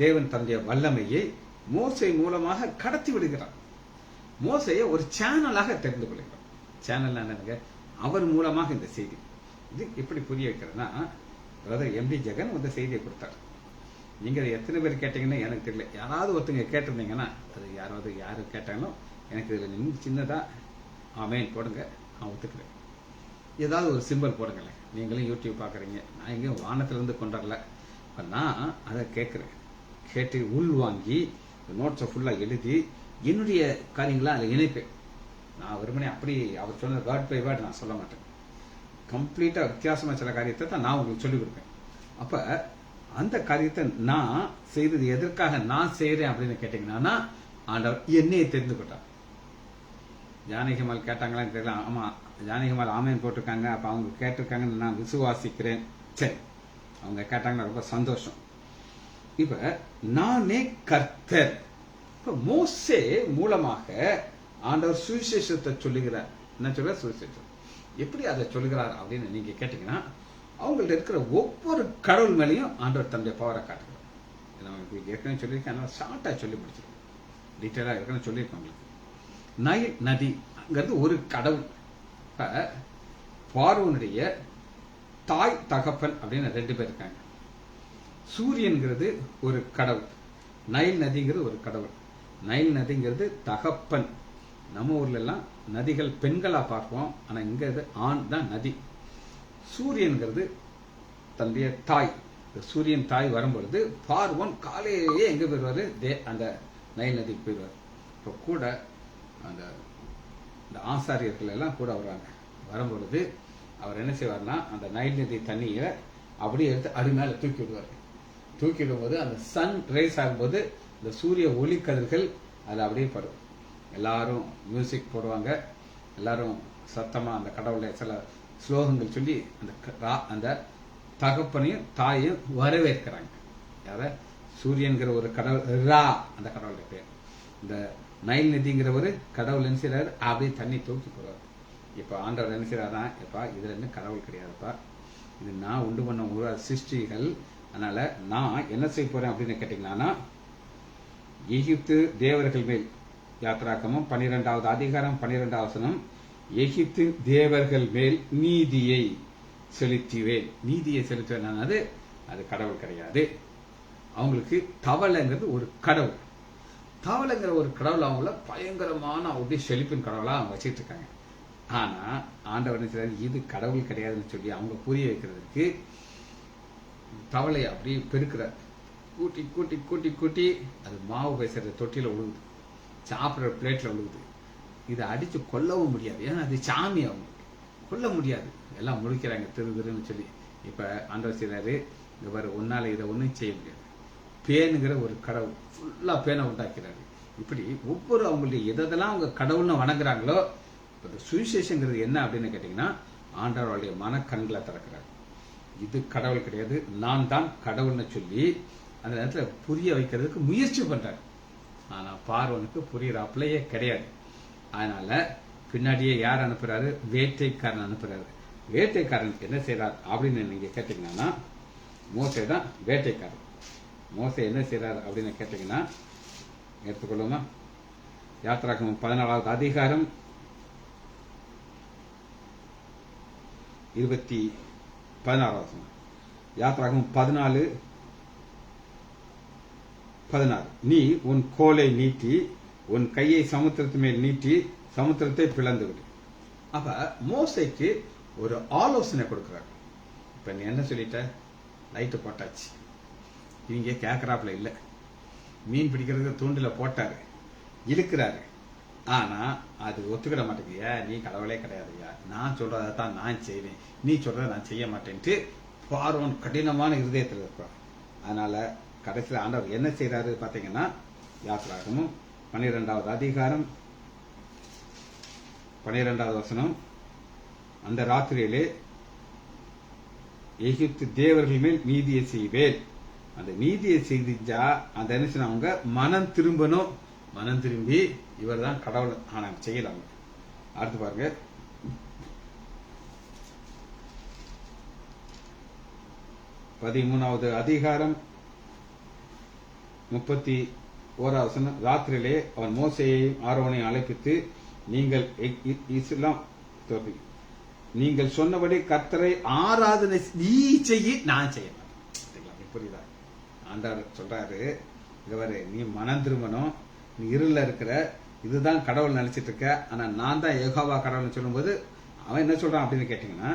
தேவன் தன்னுடைய வல்லமையை மோசே மூலமாக கடத்தி விடுகிறார். மோசையை ஒரு சேனலாக தெரிந்து கொள்கிறார். சேனல் என்னங்க? அவர் மூலமாக இந்த செய்தி. இது எப்படி புரிய வைக்கிறதுனா, பிரதர் எம்டி ஜெகன் இந்த செய்தியை கொடுத்தார். நீங்க எத்தனை பேர் கேட்டீங்கன்னா எனக்கு தெரியல. யாராவது ஒருத்தங்க கேட்டிருந்தீங்கன்னா, அது யாரு கேட்டாங்களோ எனக்கு இதுல நீங்க சின்னதா ஆமேன் போடுங்க, நான் ஒத்துக்கிறேன். ஏதாவது ஒரு சிம்பிள் போடுங்களேன். நீங்களும் யூடியூப் பாக்குறீங்க, நான் எங்கேயும் வானத்திலிருந்து கொண்டாடல. நான் அதை கேட்கிறேன். கேட்டு உள் வாங்கி நோட்ஸை ஃபுல்லா எழுதி என்னுடைய காரியங்களா அதில் இணைப்பேன். நான் வெறுமனே அப்படி அவர் சொன்ன வேர்ட் பை வேர்ட் நான் சொல்ல மாட்டேன். கம்ப்ளீட்டா வித்தியாசமா சில காரியத்தை தான் நான் உங்களுக்கு சொல்லிக் கொடுப்பேன். அப்ப அந்த காரியத்தை நான் செய்தது எதற்காக நான் செய்யறேன் அப்படின்னு கேட்டீங்கன்னா, ஆண்டவர் என்னையை தெரிந்து கொண்டார். ஜானகிமால் கேட்டாங்களான்னு தெரியல. ஆமா, ஜானகிமால் ஆமேன் போட்டிருக்காங்க. அப்ப அவங்க கேட்டிருக்காங்கன்னு நான் விசுவாசிக்கிறேன். சரி, அவங்க கேட்டாங்கன்னா ரொம்ப சந்தோஷம். இப்ப நானே கர்த்தர். இப்ப மோசே மூலமாக ஆண்டவர் சுவிசேஷத்தை சொல்லுகிறார். என்ன சொல்ற? சுவிசேஷம். எப்படி அதை சொல்லுகிறார் அப்படின்னு நீங்க கேட்டீங்கன்னா, அவங்கள்ட்ட இருக்கிற ஒவ்வொரு கடவுள் மேலேயும் ஆண்டவர் தன்னுடைய பவரை காட்டுகிறார். நான் ஏற்கனவே சொல்லியிருக்கேன், அதனால ஷார்ட்டா சொல்லி முடிச்சிருக்கேன். டீட்டெயிலா ஏற்கனவே சொல்லியிருக்கேன் உங்களுக்கு. நைல் நதிங்கிறது ஒரு கடவுள். பார்வோனுடைய தாய் தகப்பன் அப்படின்னு 2 பேர் இருக்காங்க. சூரியன்கிறது ஒரு கடவுள், நைல் நதிங்கிறது ஒரு கடவுள். நைல் நதிங்கிறது தகப்பன். நம்ம ஊர்ல எல்லாம் நதிகள் பெண்களா பார்ப்போம், ஆனா இங்க இது ஆண் தான் நதி. சூரியன்கிறது தன்னுடைய தாய். சூரியன் தாய் வரும்பொழுது பார்வோன் காலையிலேயே எங்க போயிடுவாரு? அந்த நைல் நதிக்கு போயிடுவார். இப்போ கூட அந்த ஆசாரியர்கள் எல்லாம் கூட வருவாங்க. வரும்பொழுது அவர் என்ன செய்வார்னா, அந்த நைல் நதி தண்ணியை அப்படியே எடுத்து அது மேல தூக்கி விடுவார். தூக்கி விடும்போது அந்த சன் ரேஸ் ஆகும்போது இந்த சூரிய ஒளி கதிர்கள் அது அப்படியே படும். எல்லாரும் மியூசிக் போடுவாங்க, எல்லாரும் சத்தமா அந்த கடவுளுடைய சில ஸ்லோகங்கள் சொல்லி அந்த தகப்பனையும் தாயையும் வரவேற்கிறாங்க. யார? சூரியன்கிற ஒரு கடவுள், ரா அந்த கடவுளுடைய பேர். இந்த நைல் நதிங்கிற ஒரு கடவுள் என்ன செய்யறாரு? அப்படியே தண்ணி தூக்கி போடுவார். இப்ப ஆண்டவர் என்ன செய்யறாருன்னா, எப்பா இதுல இருந்து கடவுள் கிடையாதுப்பா, இது நான் உண்டு பண்ண ஒரு சிருஷ்டிகள். அதனால நான் என்ன செய்ய போறேன் அப்படின்னு கேட்டீங்கன்னா, எகிப்து தேவர்கள் மேல், யாத்ராகமம் 12வது அதிகாரம் 12வது வசனம், எகிப்து தேவர்கள் மேல் நீதியை செலுத்துவேன். நீதியை செலுத்துவேன். அது கடவுள் கிடையாது. அவங்களுக்கு தவளைங்கிறது ஒரு கடவுள். தவளைங்கிற ஒரு கடவுள் அவங்கள பயங்கரமான அப்படியே செழிப்பின் கடவுளா அவங்க வச்சுட்டு இருக்காங்க. ஆனா ஆண்டவர் இது கடவுள் கிடையாதுன்னு சொல்லி அவங்க புரிய வைக்கிறதுக்கு தவளை அப்படியே பெருக்கிறார். கூட்டி கூட்டி கூட்டி கூட்டி அது மாவு பேசுற தொட்டியில விழுகுது, சாப்பிடுற பிளேட்ல விழுகுது. இதை அடிச்சு கொல்லவும் முடியாது, ஏன்னா அது சாமி, அவங்க கொல்ல முடியாது. எல்லாம் முடிக்கிறாங்க திருன்னு சொல்லி. இப்ப ஆண்டவர் செய்றாரு, இந்த பாரு, உன்னால இதை ஒன்றும் செய்ய முடியாது. பேனுங்கிற ஒரு கடவுள் ஃபுல்லா பேனை உண்டாக்கிறாரு. இப்படி ஒவ்வொரு அவங்களுடைய எதெல்லாம் அவங்க கடவுள்னு வணங்குறாங்களோ, சுவிசேஷங்கிறது என்ன அப்படின்னு கேட்டீங்கன்னா, ஆண்டவருடைய மனக்கண்களை திறக்கிறார். இது கடவுள் கிடையாது, நான் தான் கடவுள்னு சொல்லி அந்த நேரத்துல புரிய வைக்கிறதுக்கு முயற்சி பண்றாரு. ஆனா பார்வனுக்கு புரியறாப்லயே கிடையாது. அதனால பின்னாடியே யார் அனுப்புறாரு? வேட்டைக்காரன் அனுப்புறாரு. வேட்டைக்காரன் என்ன செய்யறார் அப்படின்னு நீங்க கேட்டீங்கன்னா, மோசே தான் வேட்டைக்காரன். மோசே என்ன செய்யறாரு அப்படின்னு கேட்டீங்கன்னா, எடுத்துக்கொள்ளுமா, யாத்ராகமம் 14வது அதிகாரம் 16வது வசனம். யாத்ராகமம் 14:16. நீ உன் கோலை நீட்டி உன் கையை சமுத்திரத்து மேல் நீட்டி சமுத்திரத்தை பிளந்து விடு. அப்ப மோசைக்கு ஒரு ஆலோசனை கொடுக்கிறார். இப்ப நீ என்ன சொல்லிட்ட? லைட்டு போட்டாச்சு, இவங்க கேட்கறாப்புல இல்ல. மீன் பிடிக்கிறதுக்கு தூண்டில போட்டாரு, இழுக்கிறாரு. ஆனா அது ஒத்துக்கிட மாட்டேங்குது. நீ கடவுளே கிடையாதுயா, நான் சொல்றதான் நான் செய்வேன், நீ சொல்றத நான் செய்ய மாட்டேன்ட்டு பார்வோன் கடினமான இருதயத்தில் இருப்பார். அதனால கடைசியில் ஆண்டவர் என்ன செய்யறாரு பாத்தீங்கன்னா, யாத்ராகமம் 12வது அதிகாரம் 12வது வசனம். அந்த ராத்திரியிலே எகிப்து தேவர்கள் மேல் நீதியை செய்வேன். அந்த நீதியை செஞ்சா அந்த என்ன அவங்க மனம் திரும்பணும். மனம் திரும்பி இவர் தான் கடவுள் ஆனா செய்யலாம். அடுத்து பாருங்க, 13வது அதிகாரம் 31வது வசனம். ராத்திரியிலே அவன் மோசேயையும் ஆரோனையும் அழைப்பித்து, நீங்கள் சொன்னபடி கர்த்தரை ஆராதனை நீ செய்ய, நான் செய்ய மாட்டேன். புரியுதா? ஆண்டவர் சொல்றாரு, இவரு நீ மனம் திரும்பணும், நீ இருள இருக்கிற, இதுதான் கடவுள் நினைச்சிட்டு இருக்க, ஆனா நான் தான் யெகோவா கடவுள்னு சொல்லும் போது அவன் என்ன சொல்றான் அப்படின்னு கேட்டீங்கன்னா,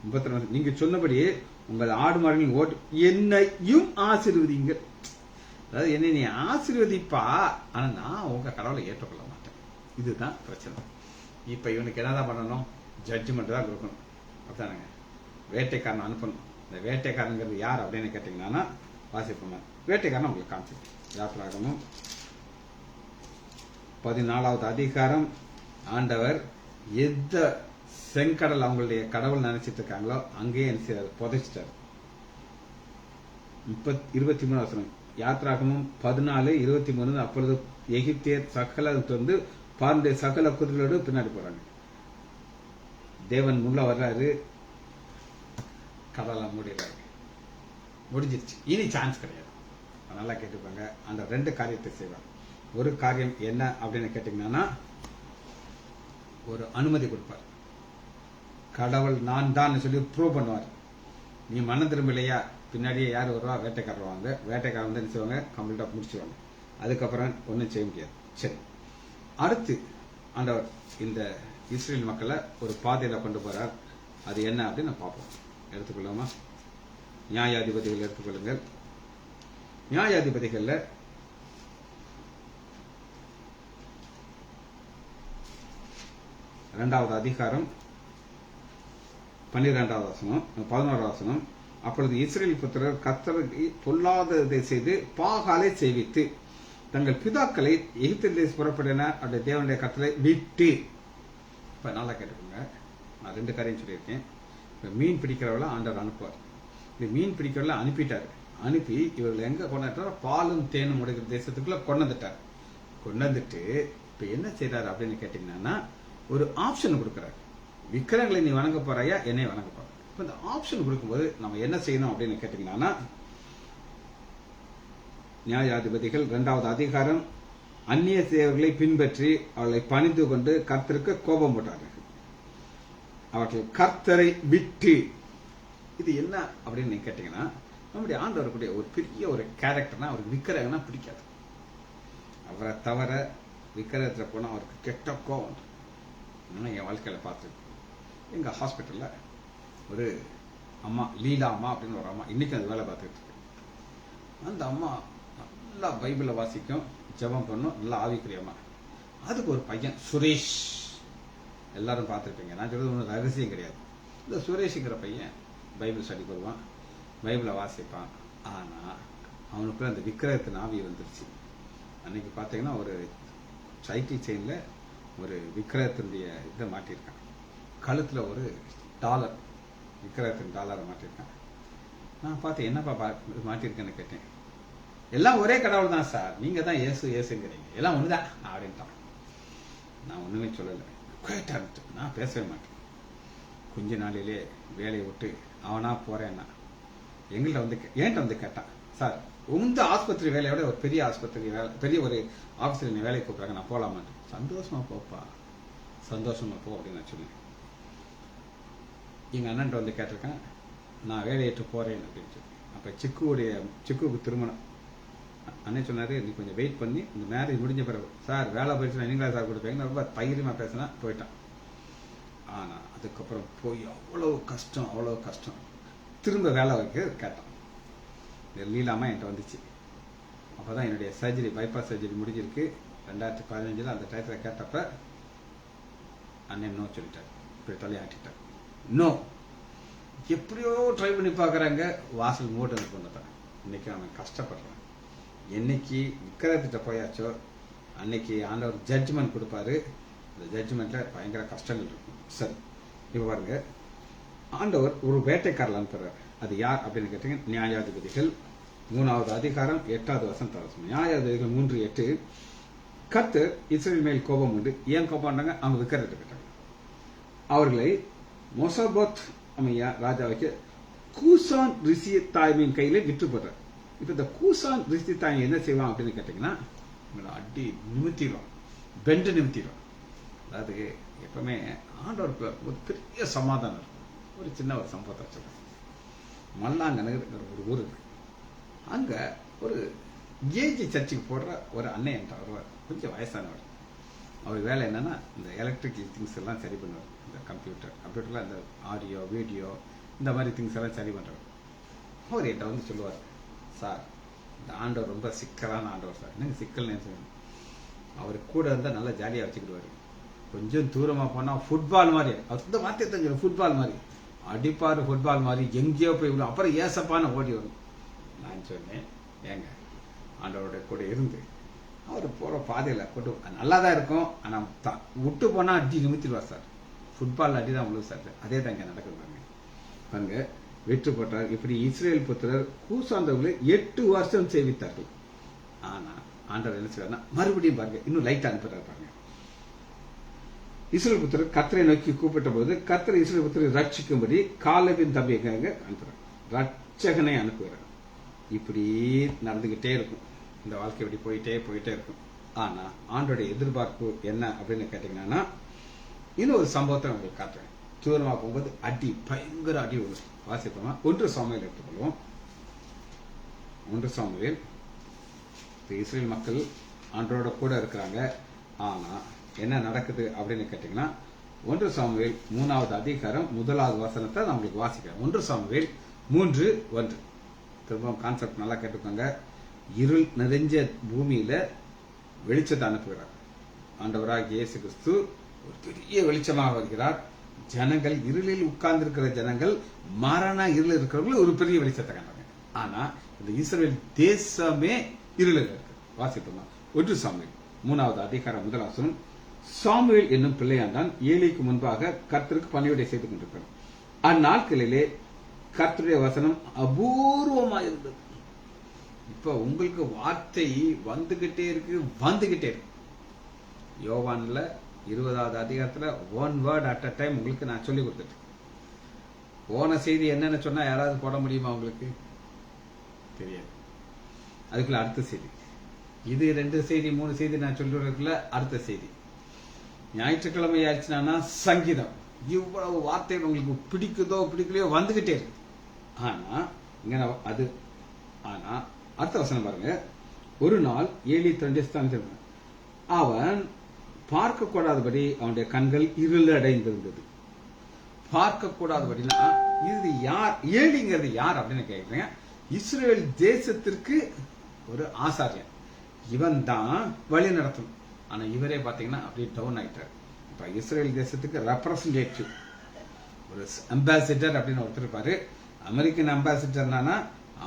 32, நீங்க சொன்னபடி உங்கள் ஆடு மாடுகளின் ஓட்டு என்னையும் ஆசீர்வதிங்க. அதாவது என்னை நீ ஆசீர்வதிப்பா, ஆனா நான் உங்க கடவுளை ஏற்றுக்கொள்ள மாட்டேன். இதுதான் பிரச்சனை. இப்போ இவனுக்கு என்னதான் பண்ணணும்? ஜட்ஜ்மெண்ட் தான் கொடுக்கணும். அப்படிதானுங்க. வேட்டைக்காரன் அனுப்பணும். இந்த வேட்டைக்காரங்கிறது யார் அப்படின்னு கேட்டீங்கன்னா வாசிப்போம். வேட்டைக்காரன் உங்களுக்கு காமிச்சு யாத்திராகமும் 14வது அதிகாரம். ஆண்டவர் எந்த செங்கடல் அவங்களுடைய கடவுள் நினைச்சிட்டு இருக்காங்களோ அங்கேயே புதைச்சிட்டார். 23 வசனம். யாத்திராகமும் 14:23. அப்பொழுது எகிப்தியர் சகல வந்து பார்ந்த சகல குதிரைகளோடு பின்னாடி போறாங்க. தேவன் முள்ள வர்றாரு, கடலை மூடிடுறாரு. முடிஞ்சிருச்சு, இனி சான்ஸ் கிடையாது. நல்லா கேட்டுப்பாங்க. அந்த 2 காரியத்தை செய்வார். ஒரு காரியம் என்ன அப்படின்னு கேட்டீங்கன்னா, ஒரு அனுமதி கொடுப்பார். கடவுள் நான் தான் சொல்லி ப்ரூவ் பண்ணுவார். நீ மனம் திரும்பலையா, பின்னாடியே யார் வருவா? வேட்டைக்காரர் வாங்க. வேட்டைக்காரர் வந்து என்ன செய்வாங்க? கம்ப்ளீட்டா முடிச்சுவாங்க. அதுக்கப்புறம் ஒன்றும் செய்ய முடியாது. சரி, அடுத்து ஆண்டவர் இந்த இஸ்ரேல் மக்களை ஒரு பாதையில கொண்டு போறார். அது என்ன அப்படின்னு நான் பார்ப்போம். எடுத்துக்கொள்ளாமா? நியாயாதிபதிகள் எடுத்துக்கொள்ளுங்கள். நியாயாதிபதிகள்ல 2வது அதிகாரம் 12வது வசனம் 11வது வசனம். அப்பொழுது இஸ்ரேல் புத்திரர் கர்த்தருக்கு பொல்லாததை செய்து பாகாலை செய்வித்து தங்கள் பிதாக்களை எகிப்திலிருந்து புறப்படின அவருடைய தேவனுடைய கட்டளை விட்டு. இப்ப நல்லா கேட்டுக்கோங்க. நான் 2 காரியம் சொல்லியிருக்கேன். இப்ப மீன் பிடிக்கிறவள ஆண்டவர் அனுப்புவார். இந்த மீன் பிடிக்கிறவள அனுப்பிட்டாரு. அனுப்பி இவர்கள் எங்க கொண்டாட்டார்? பாலும் தேனும் உடைக்கிற தேசத்துக்குள்ள கொண்டாந்துட்டார். கொண்டாந்துட்டு இப்ப என்ன செய்யறாரு அப்படின்னு கேட்டீங்கன்னா, ஒரு ஆப்ஷன் கொடுக்கிறார். விக்கிரங்களை நீ வணங்க போறாயா, என்னை வணங்க போற. இப்ப இந்த ஆப்ஷன் கொடுக்கும்போது நம்ம என்ன செய்யணும் அப்படின்னு கேட்டீங்கன்னா, நியாயாதிபதிகள் 2வது அதிகாரம். அந்நிய சேவர்களை பின்பற்றி அவர்களை பணிந்து கொண்டு கர்த்தருக்கு கோபம் போட்டார்கள். அவர்கள் கர்த்தரை விட்டு. இது என்ன அப்படின்னு நீங்க கேட்டீங்கன்னா, நம்முடைய ஆண்டவருடைய ஒரு பெரிய ஒரு கேரக்டர்னா அவருக்கு விக்கிரகம்னா பிடிக்காது. அவரை தவிர விக்கிரகத்தில் போனா அவருக்கு கெட்ட கோபம். என் வாழ்க்கையில பார்த்துருக்கேன். எங்க ஹாஸ்பிட்டல்ல ஒரு அம்மா, லீலா அம்மா அப்படின்னு ஒரு அம்மா, இன்னைக்கு அது வேலை பார்த்துட்டு இருக்கு. அந்த அம்மா நல்லா பைபிளை வாசிக்கும், ஜெபம் பண்ணும், நல்லா ஆவிக்குரிய அம்மா. அதுக்கு ஒரு பையன் சுரேஷ், எல்லாரும் பார்த்துருப்பீங்க. நான் சொல்றது ஒன்றும் ரகசியம் கிடையாது. இந்த சுரேஷுங்கிற பையன் பைபிள் ஸ்டடி பண்ணுவான், பைபிளை வாசிப்பான். ஆனா அவனுக்குள்ள அந்த விக்கிரகத்தின் ஆவி வந்துருச்சு. அன்னைக்கு பார்த்தீங்கன்னா ஒரு சைக்கிள் செயின்ல ஒரு விக்கிரகத்தினுடைய இதை மாட்டியிருக்கான். கழுத்துல ஒரு டாலர், விக்கிரகத்தின் டாலரை மாட்டியிருக்கான். நான் பார்த்தேன், என்னப்பா மாட்டியிருக்கேன்னு கேட்டேன். எல்லாம் ஒரே கடவுள் தான் சார், நீங்க தான் ஏசு ஏசுங்கிறீங்க, எல்லாம் ஒண்ணுதான் அப்படின்ட்டான். நான் ஒண்ணுமே சொல்லலை, குவைட்டா இருந்துட்டு நான் பேசவே மாட்டேன். கொஞ்ச நாளிலே வேலையை விட்டு அவனா போறேன்னா எங்கள்கிட்ட வந்து என்கிட்ட வந்து கேட்டான், சார் உங்க ஆஸ்பத்திரி வேலையோட ஒரு பெரிய ஆஸ்பத்திரி வேலை, பெரிய ஒரு ஆபீஸ்ல நீ வேலைக்கு கூப்பிடுறாங்க, நான் போலாமான்னு. சந்தோஷமா போப்பா, சந்தோஷமா போ அப்படின்னு நான் சொன்னேன். எங்க அண்ணன் வந்து கேட்டிருக்கேன், நான் வேலையிட்டு போறேன் அப்படின்னு சொல்லி. அப்ப சிக்குவுக்கு திருமணம். அண்ணன் சொன்னாரு, நீ கொஞ்சம் வெயிட் பண்ணி இந்த மேரேஜ் முடிஞ்ச பிறகு, சார் வேலை போயிடுச்சுன்னா நீங்களா சார் கொடுப்பீங்க, ரொம்ப தைரியமா பேசினா போயிட்டான். ஆனா அதுக்கப்புறம் போய் அவ்வளவு கஷ்டம். திரும்ப வேலை வைக்க கேட்டான். லீலாமா என்கிட்ட வந்துச்சு. அப்பதான் என்னுடைய சர்ஜரி, பைபாஸ் சர்ஜரி முடிஞ்சிருக்கு 2015. அந்த டயத்துல கேட்டப்ப அண்ணன் நோ சொல்லிட்டார். இப்படி தலையாட்டிட்டார். நோ, எப்படியோ ட்ரை பண்ணி பாக்குறாங்க, வாசல் மூட்டு கொண்டுட்டான். இன்னைக்கு அவன் கஷ்டப்படுறான். என்னைக்கு விக்கிரகத்திட்ட போயாச்சோ அன்னைக்கு ஆண்டவர் ஜட்ஜ்மெண்ட் கொடுப்பாரு. இந்த ஜட்ஜ்மெண்ட்ல பயங்கர கஷ்டங்கள் இருக்கும். சரி, இப்ப பாருங்க, ஆண்டவர் ஒரு வேட்டைக்காரல் அனுப்புறாரு. அது யார் அப்படின்னு கேட்டீங்க, நியாயாதிபதிகள் 3வது அதிகாரம் 8வது வசனம். நியாயாதிபதிகள் 3:8. கர்த்தர் இஸ்ரவேல் மேல் கோபம் உண்டு. ஏன் கோபம்னாங்க? அவங்க விக்கிரகத்தை கேட்டாங்க. அவர்களை மொசபோத் அமையா ராஜாவுக்கு கூசான் ரிஷி தாய்மையின் கையில விட்டு போடுறார். இப்ப இந்த கூசான் ரிஷி தாய் என்ன செய்வான் அப்படின்னு கேட்டீங்கன்னா, அடி நிமித்திடுவான், பெண்டு நிமித்திடுவான். அதாவது எப்பவுமே ஆண்டவருக்கு ஒரு பெரிய சமாதானம் இருக்கும். ஒரு சின்ன ஒரு சம்பவத்தை சொல்றேன். மல்லாங்கனுங்கிற ஒரு ஊர் இருக்கு. அங்க ஒரு ஏஜி சர்ச்சுக்கு போடுற ஒரு அண்ணன் என்ற வருவார். கொஞ்சம் வயசானவர். அவர் வேலை என்னன்னா, இந்த எலக்ட்ரிக்கல் திங்ஸ் எல்லாம் சரி பண்ணுவார். இந்த கம்ப்யூட்டர்ல இந்த ஆடியோ வீடியோ இந்த மாதிரி திங்ஸ் எல்லாம் சரி பண்றாரு. அவர் என்கிட்ட வந்து சொல்லுவார், சார் இந்த ஆண்டவர் ரொம்ப சிக்கலான ஆண்டவர் சார். என்னங்க சிக்கல்? அவர் கூட இருந்தால் நல்லா ஜாலியாக வச்சுக்கிடுவாரு. கொஞ்சம் தூரமா போனா ஃபுட்பால் மாதிரி, அந்த வார்த்தை தெரிஞ்சு ஃபுட்பால் மாதிரி அடிப்பாரு, ஃபுட்பால் மாதிரி எங்கேயோ போய் விடும். அப்புறம் ஏசப்பான ஓடி வரும். நான் சொன்னேன், ஏங்க ஆண்டவருடைய கூட இருந்து அவர் போற பாதையில கொண்டு நல்லா தான் இருக்கும், ஆனா விட்டு போனா அடி நிமித்திடுவார் சார். ஃபுட்பால் அடி தான் உங்களுக்கு சார். அதே தான் இங்க நடக்குது பாருங்க. வெற்றி போட்டார். இப்படி இஸ்ரேல் புத்திரர் கூசாந்தவர்களை 8 வருஷம் சேவித்தார்கள். ஆனா ஆண்டவர் என்ன செய்வார்னா மறுபடியும் பாருங்க, இன்னும் லைட் அனுப்புறாரு பாருங்க. இஸ்ரேல் புத்திரர் கர்த்தரை நோக்கி கூப்பிட்ட போது கர்த்தர் இஸ்ரேல் புத்திரரை ரட்சிக்கும்படி காலேபின் தம்பியாக அனுப்புறார். ரட்சகனை அனுப்புகிறார். இப்படி நடந்துகிட்டே இருக்கும். இந்த வாழ்க்கை இப்படி போயிட்டே இருக்கும். ஆனா ஆண்டோடைய எதிர்பார்ப்பு என்ன அப்படின்னு கேட்டீங்கன்னா, இன்னும் ஒரு சம்பவத்தை உங்களுக்கு காட்டுறேன். தூரமா போகும்போது அடி, பயங்கர அடி வரும். வாசிப்போமா? 1 சாமுவேல் எடுத்துக்கொள்வோம். 1 சாமுவேல். இஸ்ரேல் மக்கள் ஆண்டோட கூட இருக்கிறாங்க. ஆனா என்ன நடக்குது அப்படின்னு கேட்டீங்கன்னா, 1 சாமுவேல் 3வது அதிகாரம் 1வது வசனத்தை நான் உங்களுக்கு வாசிக்கிறேன். 1 சாமுவேல் 3:1. திரும்ப கான்செப்ட் நல்லா கேட்டுக்கோங்க. இருள் நிறைஞ்ச பூமியில வெளிச்சத்தை அனுப்புகிறார். ஆண்டவராக இயேசு கிறிஸ்து ஒரு பெரிய வெளிச்சமாக வருகிறார். ஜனங்கள், இருளில் உட்கார்ந்து இருக்கிற ஜனங்கள், மரண இருள் இருக்கிறவர்கள் ஒரு பெரிய வெளிச்சத்தை கண்டாங்க. ஆனா இந்த இஸ்ரவேல் தேசமே இருளில் இருக்கு. வாசிப்போமா? 1 சாமுவேல் 3வது அதிகாரம் 1 வசனம். சாமுவேல் என்னும் பிள்ளையாண்டான் ஏலிக்கு முன்பாக கர்த்தருக்கு பணிவிடை செய்து கொண்டிருக்கிறார். அந்நாட்களிலே கர்த்தருடைய வசனம் அபூர்வமாயிருந்தது. இப்ப உங்களுக்கு வார்த்தை வந்துகிட்டே இருக்கு. யோவான்ல 20வது அதிகாரத்துல 1 word at a time உங்களுக்கு நான் சொல்லி கொடுத்துட்டு, போன செய்தி என்னன்னு சொன்னா யாராவது போட முடியுமா? உங்களுக்கு தெரியாது. அதுக்குள்ள அடுத்த செய்தி, இது 2 செய்தி 3 செய்தி நான் சொல்றதுக்குள்ள அடுத்த செய்தி. ஞாயிற்றுக்கிழமை ஆயிடுச்சுன்னா சங்கீதம். இவ்வளவு வார்த்தைகள் உங்களுக்கு பிடிக்குதோ பிடிக்கலையோ வந்துகிட்டே இருக்கு. ஆனா இங்க அது, ஆனா அடுத்த வசனம் பாருங்க. ஒரு நாள் ஏலி தன்னுடைய அவன் பார்க்க கூடாதபடி அவனுடைய கண்கள் இருள் அடைந்திருந்தது. பார்க்க கூடாதபடினா இது யார்? ஏலிங்கிறது யார் அப்படின்னு கேட்கிறேன். இஸ்ரேல் தேசத்திற்கு ஒரு ஆசாரியன். இவன் தான் வழி நடத்தணும். ஆனா இவரே பாத்தீங்கன்னா அப்படியே டவுன் ஆயிட்டார். இப்ப இஸ்ரேல் தேசத்துக்கு ரெப்ரசன்டேட்டிவ், ஒரு அம்பாசிடர் அப்படின்னு ஒருத்தர் இருப்பாரு. அமெரிக்கன் அம்பாசிடர்னா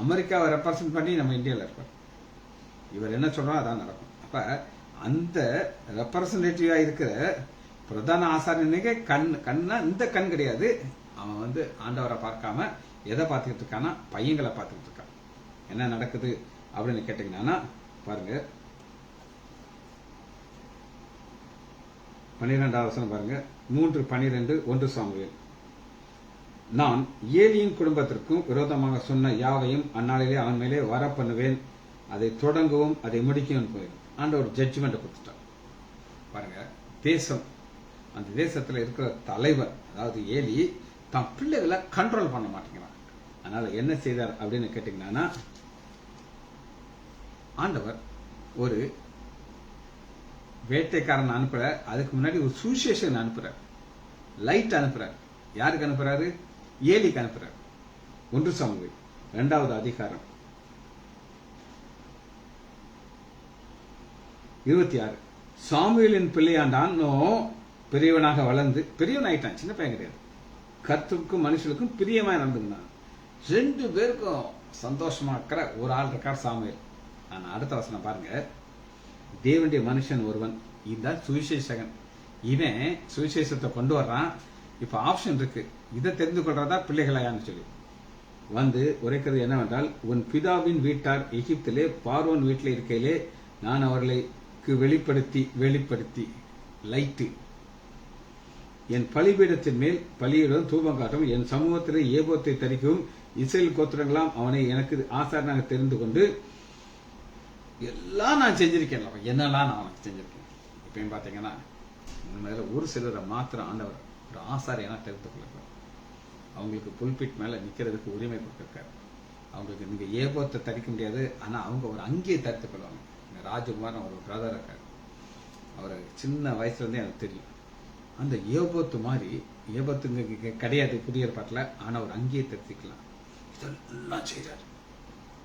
அமெரிக்காவை ரெப்ரசன்ட் பண்ணி நம்ம இந்தியாவில் இருப்பார். இவர் என்ன சொல்றோம் அதான் நடக்கும். அப்ப அந்த ரெப்ரசன்டேட்டிவா இருக்கிற பிரதான ஆசாரியனுக்கு கண்ணா இந்த கண் கிடையாது. அவன் ஆண்டவரை பார்க்காம எதை பார்த்துக்கிட்டு இருக்கானா? பையங்களை பார்த்துக்கிட்டு இருக்கான். என்ன நடக்குது அப்படின்னு கேட்டீங்கன்னா பாருங்க, 12வது வசனம் பாருங்க. 3:12 1 சாமுவேல். நான் ஏலியின் குடும்பத்திற்கும் விரோதமாக சொன்ன யாவையும் அந்நாளிலே அவன் மேலே வர பண்ணுவேன், அதை தொடங்கவும் அதை முடிக்கவும் போயிடும். ஆண்டவர் ஜட்ஜ்மெண்ட் கொடுத்துட்டான் பாருங்க. தேசம், அந்த தேசத்துல இருக்கிற தலைவர், அதாவது ஏலி, தன் பிள்ளைகளை கண்ட்ரோல் பண்ண மாட்டேங்கிறான். அதனால என்ன செய்தார் அப்படின்னு கேட்டீங்கன்னா, ஆண்டவர் ஒரு வேட்டைக்காரன் அனுப்புற, அதுக்கு முன்னாடி ஒரு சுவிசேஷன் அனுப்புறார், லைட் அனுப்புறார். யாருக்கு அனுப்புறாரு? ஏலிக்கு அனுப்புறார். 1 சாமுவேல் 2வது அதிகாரம் 26. சாமுவேலின் பிள்ளையாண்டான் பெரியவனாக வளர்ந்து, பெரியவன் ஆயிட்டான், சின்ன பையன் கிடையாது. கர்த்தருக்கும் மனுஷனுக்கும் பிரியமா நடந்துருந்தான். 2 பேருக்கும் சந்தோஷமா இருக்கிற ஒரு ஆள் இருக்கார் சாமுவேல். ஆனா அடுத்த வசனம் பாருங்க. தேவனுடைய மனுஷன் ஒருவன், இதுதான் சுவிசேஷகன். இவன் சுவிசேஷத்தை கொண்டு வர்றான். இப்ப ஆப்ஷன் இருக்கு, இதை தெரிந்து கொள்றதா பிள்ளைகளையான்னு சொல்லி உரைக்கிறது என்னவென்றால், உன் பிதாவின் வீட்டார் எகிப்திலே பார்வோன் வீட்டில் இருக்கையிலே நான் அவர்களுக்கு வெளிப்படுத்தி லைட்டு என் பலிபீடத்தின் மேல் பலியிடும் தூபம் காட்டும், என் சமூகத்திலே ஏபோத்தை தரிக்கவும் இஸ்ரேல் கோத்திரங்களாம் அவனை எனக்கு ஆசாரனாக தெரிந்து கொண்டு எல்லாம் நான் செஞ்சிருக்கேன். என்னெல்லாம் நான் அவனுக்கு செஞ்சிருக்கேன். இப்பயும் பாத்தீங்கன்னா உண்மையில ஒரு சிலரை மாத்திரம் ஆண்டவர் ஒரு ஆசாரியனா தெரிந்து கொள்ளுங்க. அவங்களுக்கு புல்பிட் மேல நிக்கிறதுக்கு உரிமை கொடுத்திருக்காரு. அவங்களுக்கு நீங்க ஏபோத்தை தரிக்க முடியாது, ஆனா அவங்க ஒரு அங்கேயே தரித்துக் கொள்வாங்க. ராஜகுமார் ஒரு பிரதர் இருக்காரு, அவர் சின்ன வயசுல இருந்தே எனக்கு தெரியும். அந்த ஏபோத்து மாதிரி, ஏபத்துங்க கிடையாது புதிய ஏற்பாட்டுல, ஆனா ஒரு அங்கேயே தரித்துக்கலாம். இதெல்லாம் செய்யறாரு.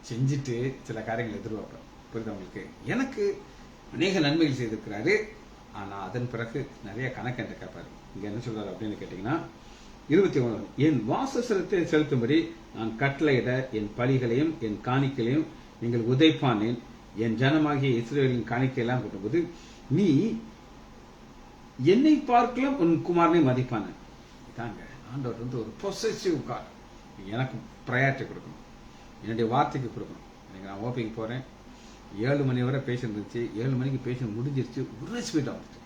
செஞ்சுட்டு சில காரியங்கள் எதிர்பார்ப்பார். புரியுது உங்களுக்கு? எனக்கு அநேக நன்மைகள் செய்திருக்கிறாரு. ஆனா அதன் பிறகு நிறைய கணக்கு என்று கேட்பாரு. இங்க என்ன சொல்றாரு அப்படின்னு கேட்டீங்கன்னா 21, என் வாசஸ்தலத்தை செலுத்தும்படி நான் கட்டளையிட என் பலிகளையும் என் காணிக்கைகளையும் நீங்கள் உதைப்பானேன். என் ஜனமாகிய இஸ்ரவேலின் காணிக்கையெல்லாம் கொண்டும்போது நீ என்னை பார்க்கலாம் உன் குமாரனை மதிப்பான. தாங்க ஆண்டவர் வந்து ஒரு பொசசிவ் கார். எனக்கு ப்ரையாரிட்டி கொடுக்கணும், என்னுடைய வார்த்தைக்கு கொடுக்கணும். இன்னைக்கு நான் ஓபிக்கு போறேன், 7 மணி வரை பேஷண்ட் இருந்துச்சு, 7 மணிக்கு பேஷண்ட் முடிஞ்சிருச்சு, ஒரே ஸ்பீடாக வந்துச்சு.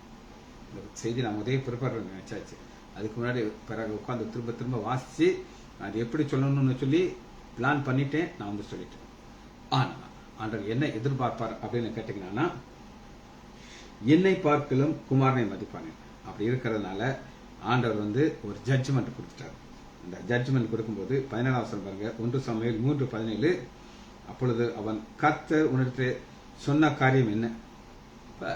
இந்த செய்தி நான் உதவி ப்ரிப்பேர் பண்ணி நினைச்சாச்சு. அதுக்கு முன்னாடி பிறகு உட்காந்து திரும்ப வாசிச்சு அது எப்படி சொல்லணும்னு சொல்லி பிளான் பண்ணிட்டேன். நான் வந்து சொல்லிட்டேன். ஆனா ஆண்டவர் என்ன எதிர்பார்ப்பார் அப்படின்னு கேட்டீங்கன்னா, என்னை பார்க்கலும் குமாரனை மதிப்பானே. அப்படி இருக்கிறதுனால ஆண்டவர் வந்து ஒரு ஜட்ஜ்மெண்ட் கொடுத்துட்டார். அந்த ஜட்ஜ்மெண்ட் கொடுக்கும்போது 17 வசனம் பாருங்க, 1 சாமுவேல் 3:17. அப்பொழுது அவன் கர்த்தர் உனக்கு சொன்ன காரியம் என்ன? இப்ப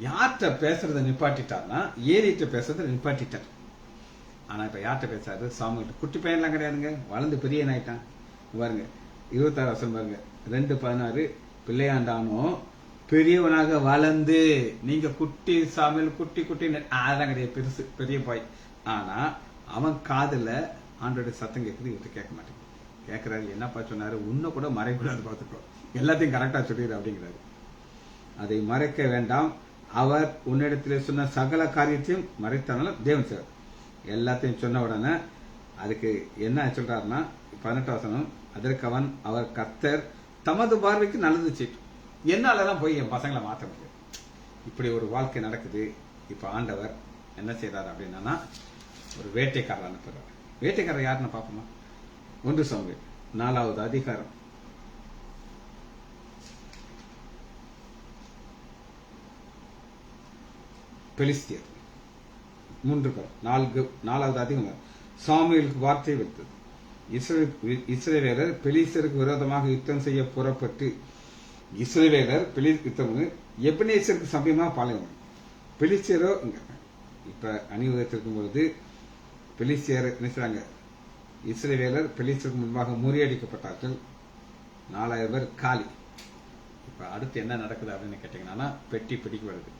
யார்கிட்ட பேசுறதை நிப்பாட்டிட்டார்னா ஏறிட்ட பேசுறதை நிப்பாட்டிட்டார். ஆனா இப்ப யார்கிட்ட பேசாரு? சாமுவேல். குட்டி பையன்லாம் கிடையாதுங்க, வளர்ந்து பெரியன் ஆயிட்டான். பாருங்க 26 வசனம் பாருங்க, 2:16. பிள்ளையாண்டானோ பெரியவனாக வளர்ந்து. நீங்க குட்டி சாமுவேல் குட்டி அதெல்லாம் கிடையாது, பெருசு பெரிய பாய். ஆனா அவன் காதுல ஆண்டோட சத்தம் கேட்குது, இவர்கிட்ட கேட்க மாட்டேங்குது. கேட்கிறாரு, என்னப்பா சொன்னாரு? உன்னை கூட மறைக்கூடாது, பார்த்துக்கோ, எல்லாத்தையும் கரெக்டா சொல்லிடு அப்படிங்கிறாரு. அதை மறைக்க வேண்டாம், அவர் உன்னிடத்தில் சொன்ன சகல காரியத்தையும் மறைத்தாலும் தேவன் சார் எல்லாத்தையும் சொன்ன உடனே அதுக்கு என்ன சொல்றாருன்னா 18 வசனம், அதற்கு அவன் அவர் கர்த்தர் தமது பார்வைக்கு நல்லது செய்யும், என்னாலதான் போய் என் பசங்களை மாற்ற முடியும். இப்படி ஒரு வாழ்க்கை நடக்குது. இப்ப ஆண்டவர் என்ன செய்யறாரு அப்படின்னா ஒரு வேட்டைக்காரர் அனுப்புறாரு. வேட்டைக்காரர் யாருன்னு பாப்போமா? 1 சாமுவேல் 4வது அதிகாரம் பெலிஸ்தியர் 4வது அதிகாரம். சாமுவேலுக்கு வார்த்தை வைத்தது, இஸ்ரவேலர் பெலிஸ்தருக்கு விரோதமாக யுத்தம் செய்ய புறப்பட்டு இஸ்ரவேலர் யுத்தம் எபனேசருக்கு சமயமாக பாளையம். பெலிஸ்தியரோ இப்ப அணிவகுத்திருக்கும் பொழுது பெலிஸ்தியர் நினைச்சாங்க, இஸ்ரவேலர் பெலிஸ்தருக்கு முன்பாக முறியடிக்கப்பட்டார்கள், 4000 பேர் காலி. இப்ப அடுத்து என்ன நடக்குது அப்படின்னு கேட்டீங்கன்னா, பெட்டி பிடிக்கப்படுது.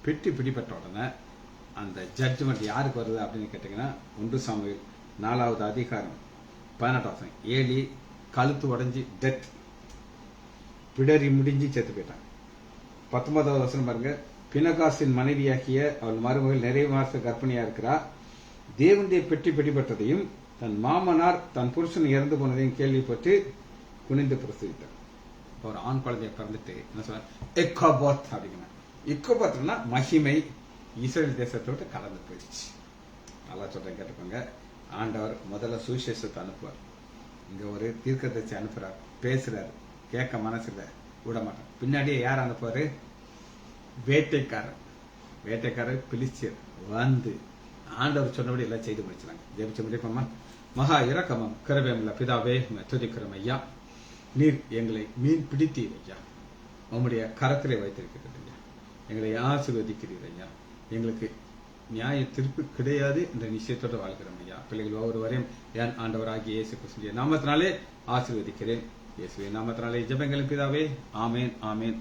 பெட்டி பிடிப்பட்ட உடனே அந்த ஜட்ஜ்மெண்ட் யாருக்கு வருது அப்படின்னு கேட்டீங்கன்னா 1 சாமுவேல் 4வது அதிகாரம் 18 வசனம். ஏலி கழுத்து உடைஞ்சி டெத், பிடரி முடிஞ்சு செத்து போயிட்டான். 19வது வசனம் பாருங்க, பினகாசின் மனைவியாகிய அவள் மருமகள் நிறைய மாச கர்ப்பிணியா இருக்கிறா. தேவனுடைய பெட்டி பிடிபட்டதையும் தன் மாமனார் தன் புருஷன் இறந்து போனதையும் கேள்விப்பட்டு குனிந்து பிரசவித்தார். ஒரு ஆண் குழந்தைய பிறந்துட்டு என்ன சொல்ற, எக்கோபோத் அப்படிங்கிற. எக்கோபோத்னா மகிமை இஸ்ரேல் தேசத்தோடு கலந்து போயிடுச்சு. நல்லா சொல்றேன், கேட்டுக்கோங்க. ஆண்டவர் முதல்ல சுவிசேஷத்தை அனுப்புவார். இங்க ஒரு தீர்க்கதரிசி அனுப்புறாரு, பேசுறாரு, கேட்க மனசுல விட மாட்டார். பின்னாடியே யார் அனுப்புவாரு? வேட்டைக்காரர் பிலிஸ்தியர் வந்து ஆண்டவர் சொன்னபடி எல்லாம் செய்து முடிச்சாங்க. ஜெபிச்சு முடிப்போமா? மகா இரக்கமும் கிருபையுமுள்ள பிதாவே, துதிக்கிறோம் ஐயா. நீர் எங்களை மீன் பிடித்தீர் ஐயா, உம்முடைய கரத்திலே வைத்திருக்கிறது ஐயா. எங்களை ஆசீர்வதிக்கிறீர் ஐயா. எங்களுக்கு நியாய தீர்ப்பு கிடையாது என்ற நிச்சயத்தோடு வாழ்கிறோம் ஐயா. பிள்ளைகள் ஒவ்வொருவரையும் என் ஆண்டவராகிய இயேசு கிறிஸ்துவின் நாமத்தினாலே ஆசீர்வதிக்கிறேன். இயேசுவின் நாமத்தினாலே ஜெபங்களின் பிதாவே, ஆமேன் ஆமேன்.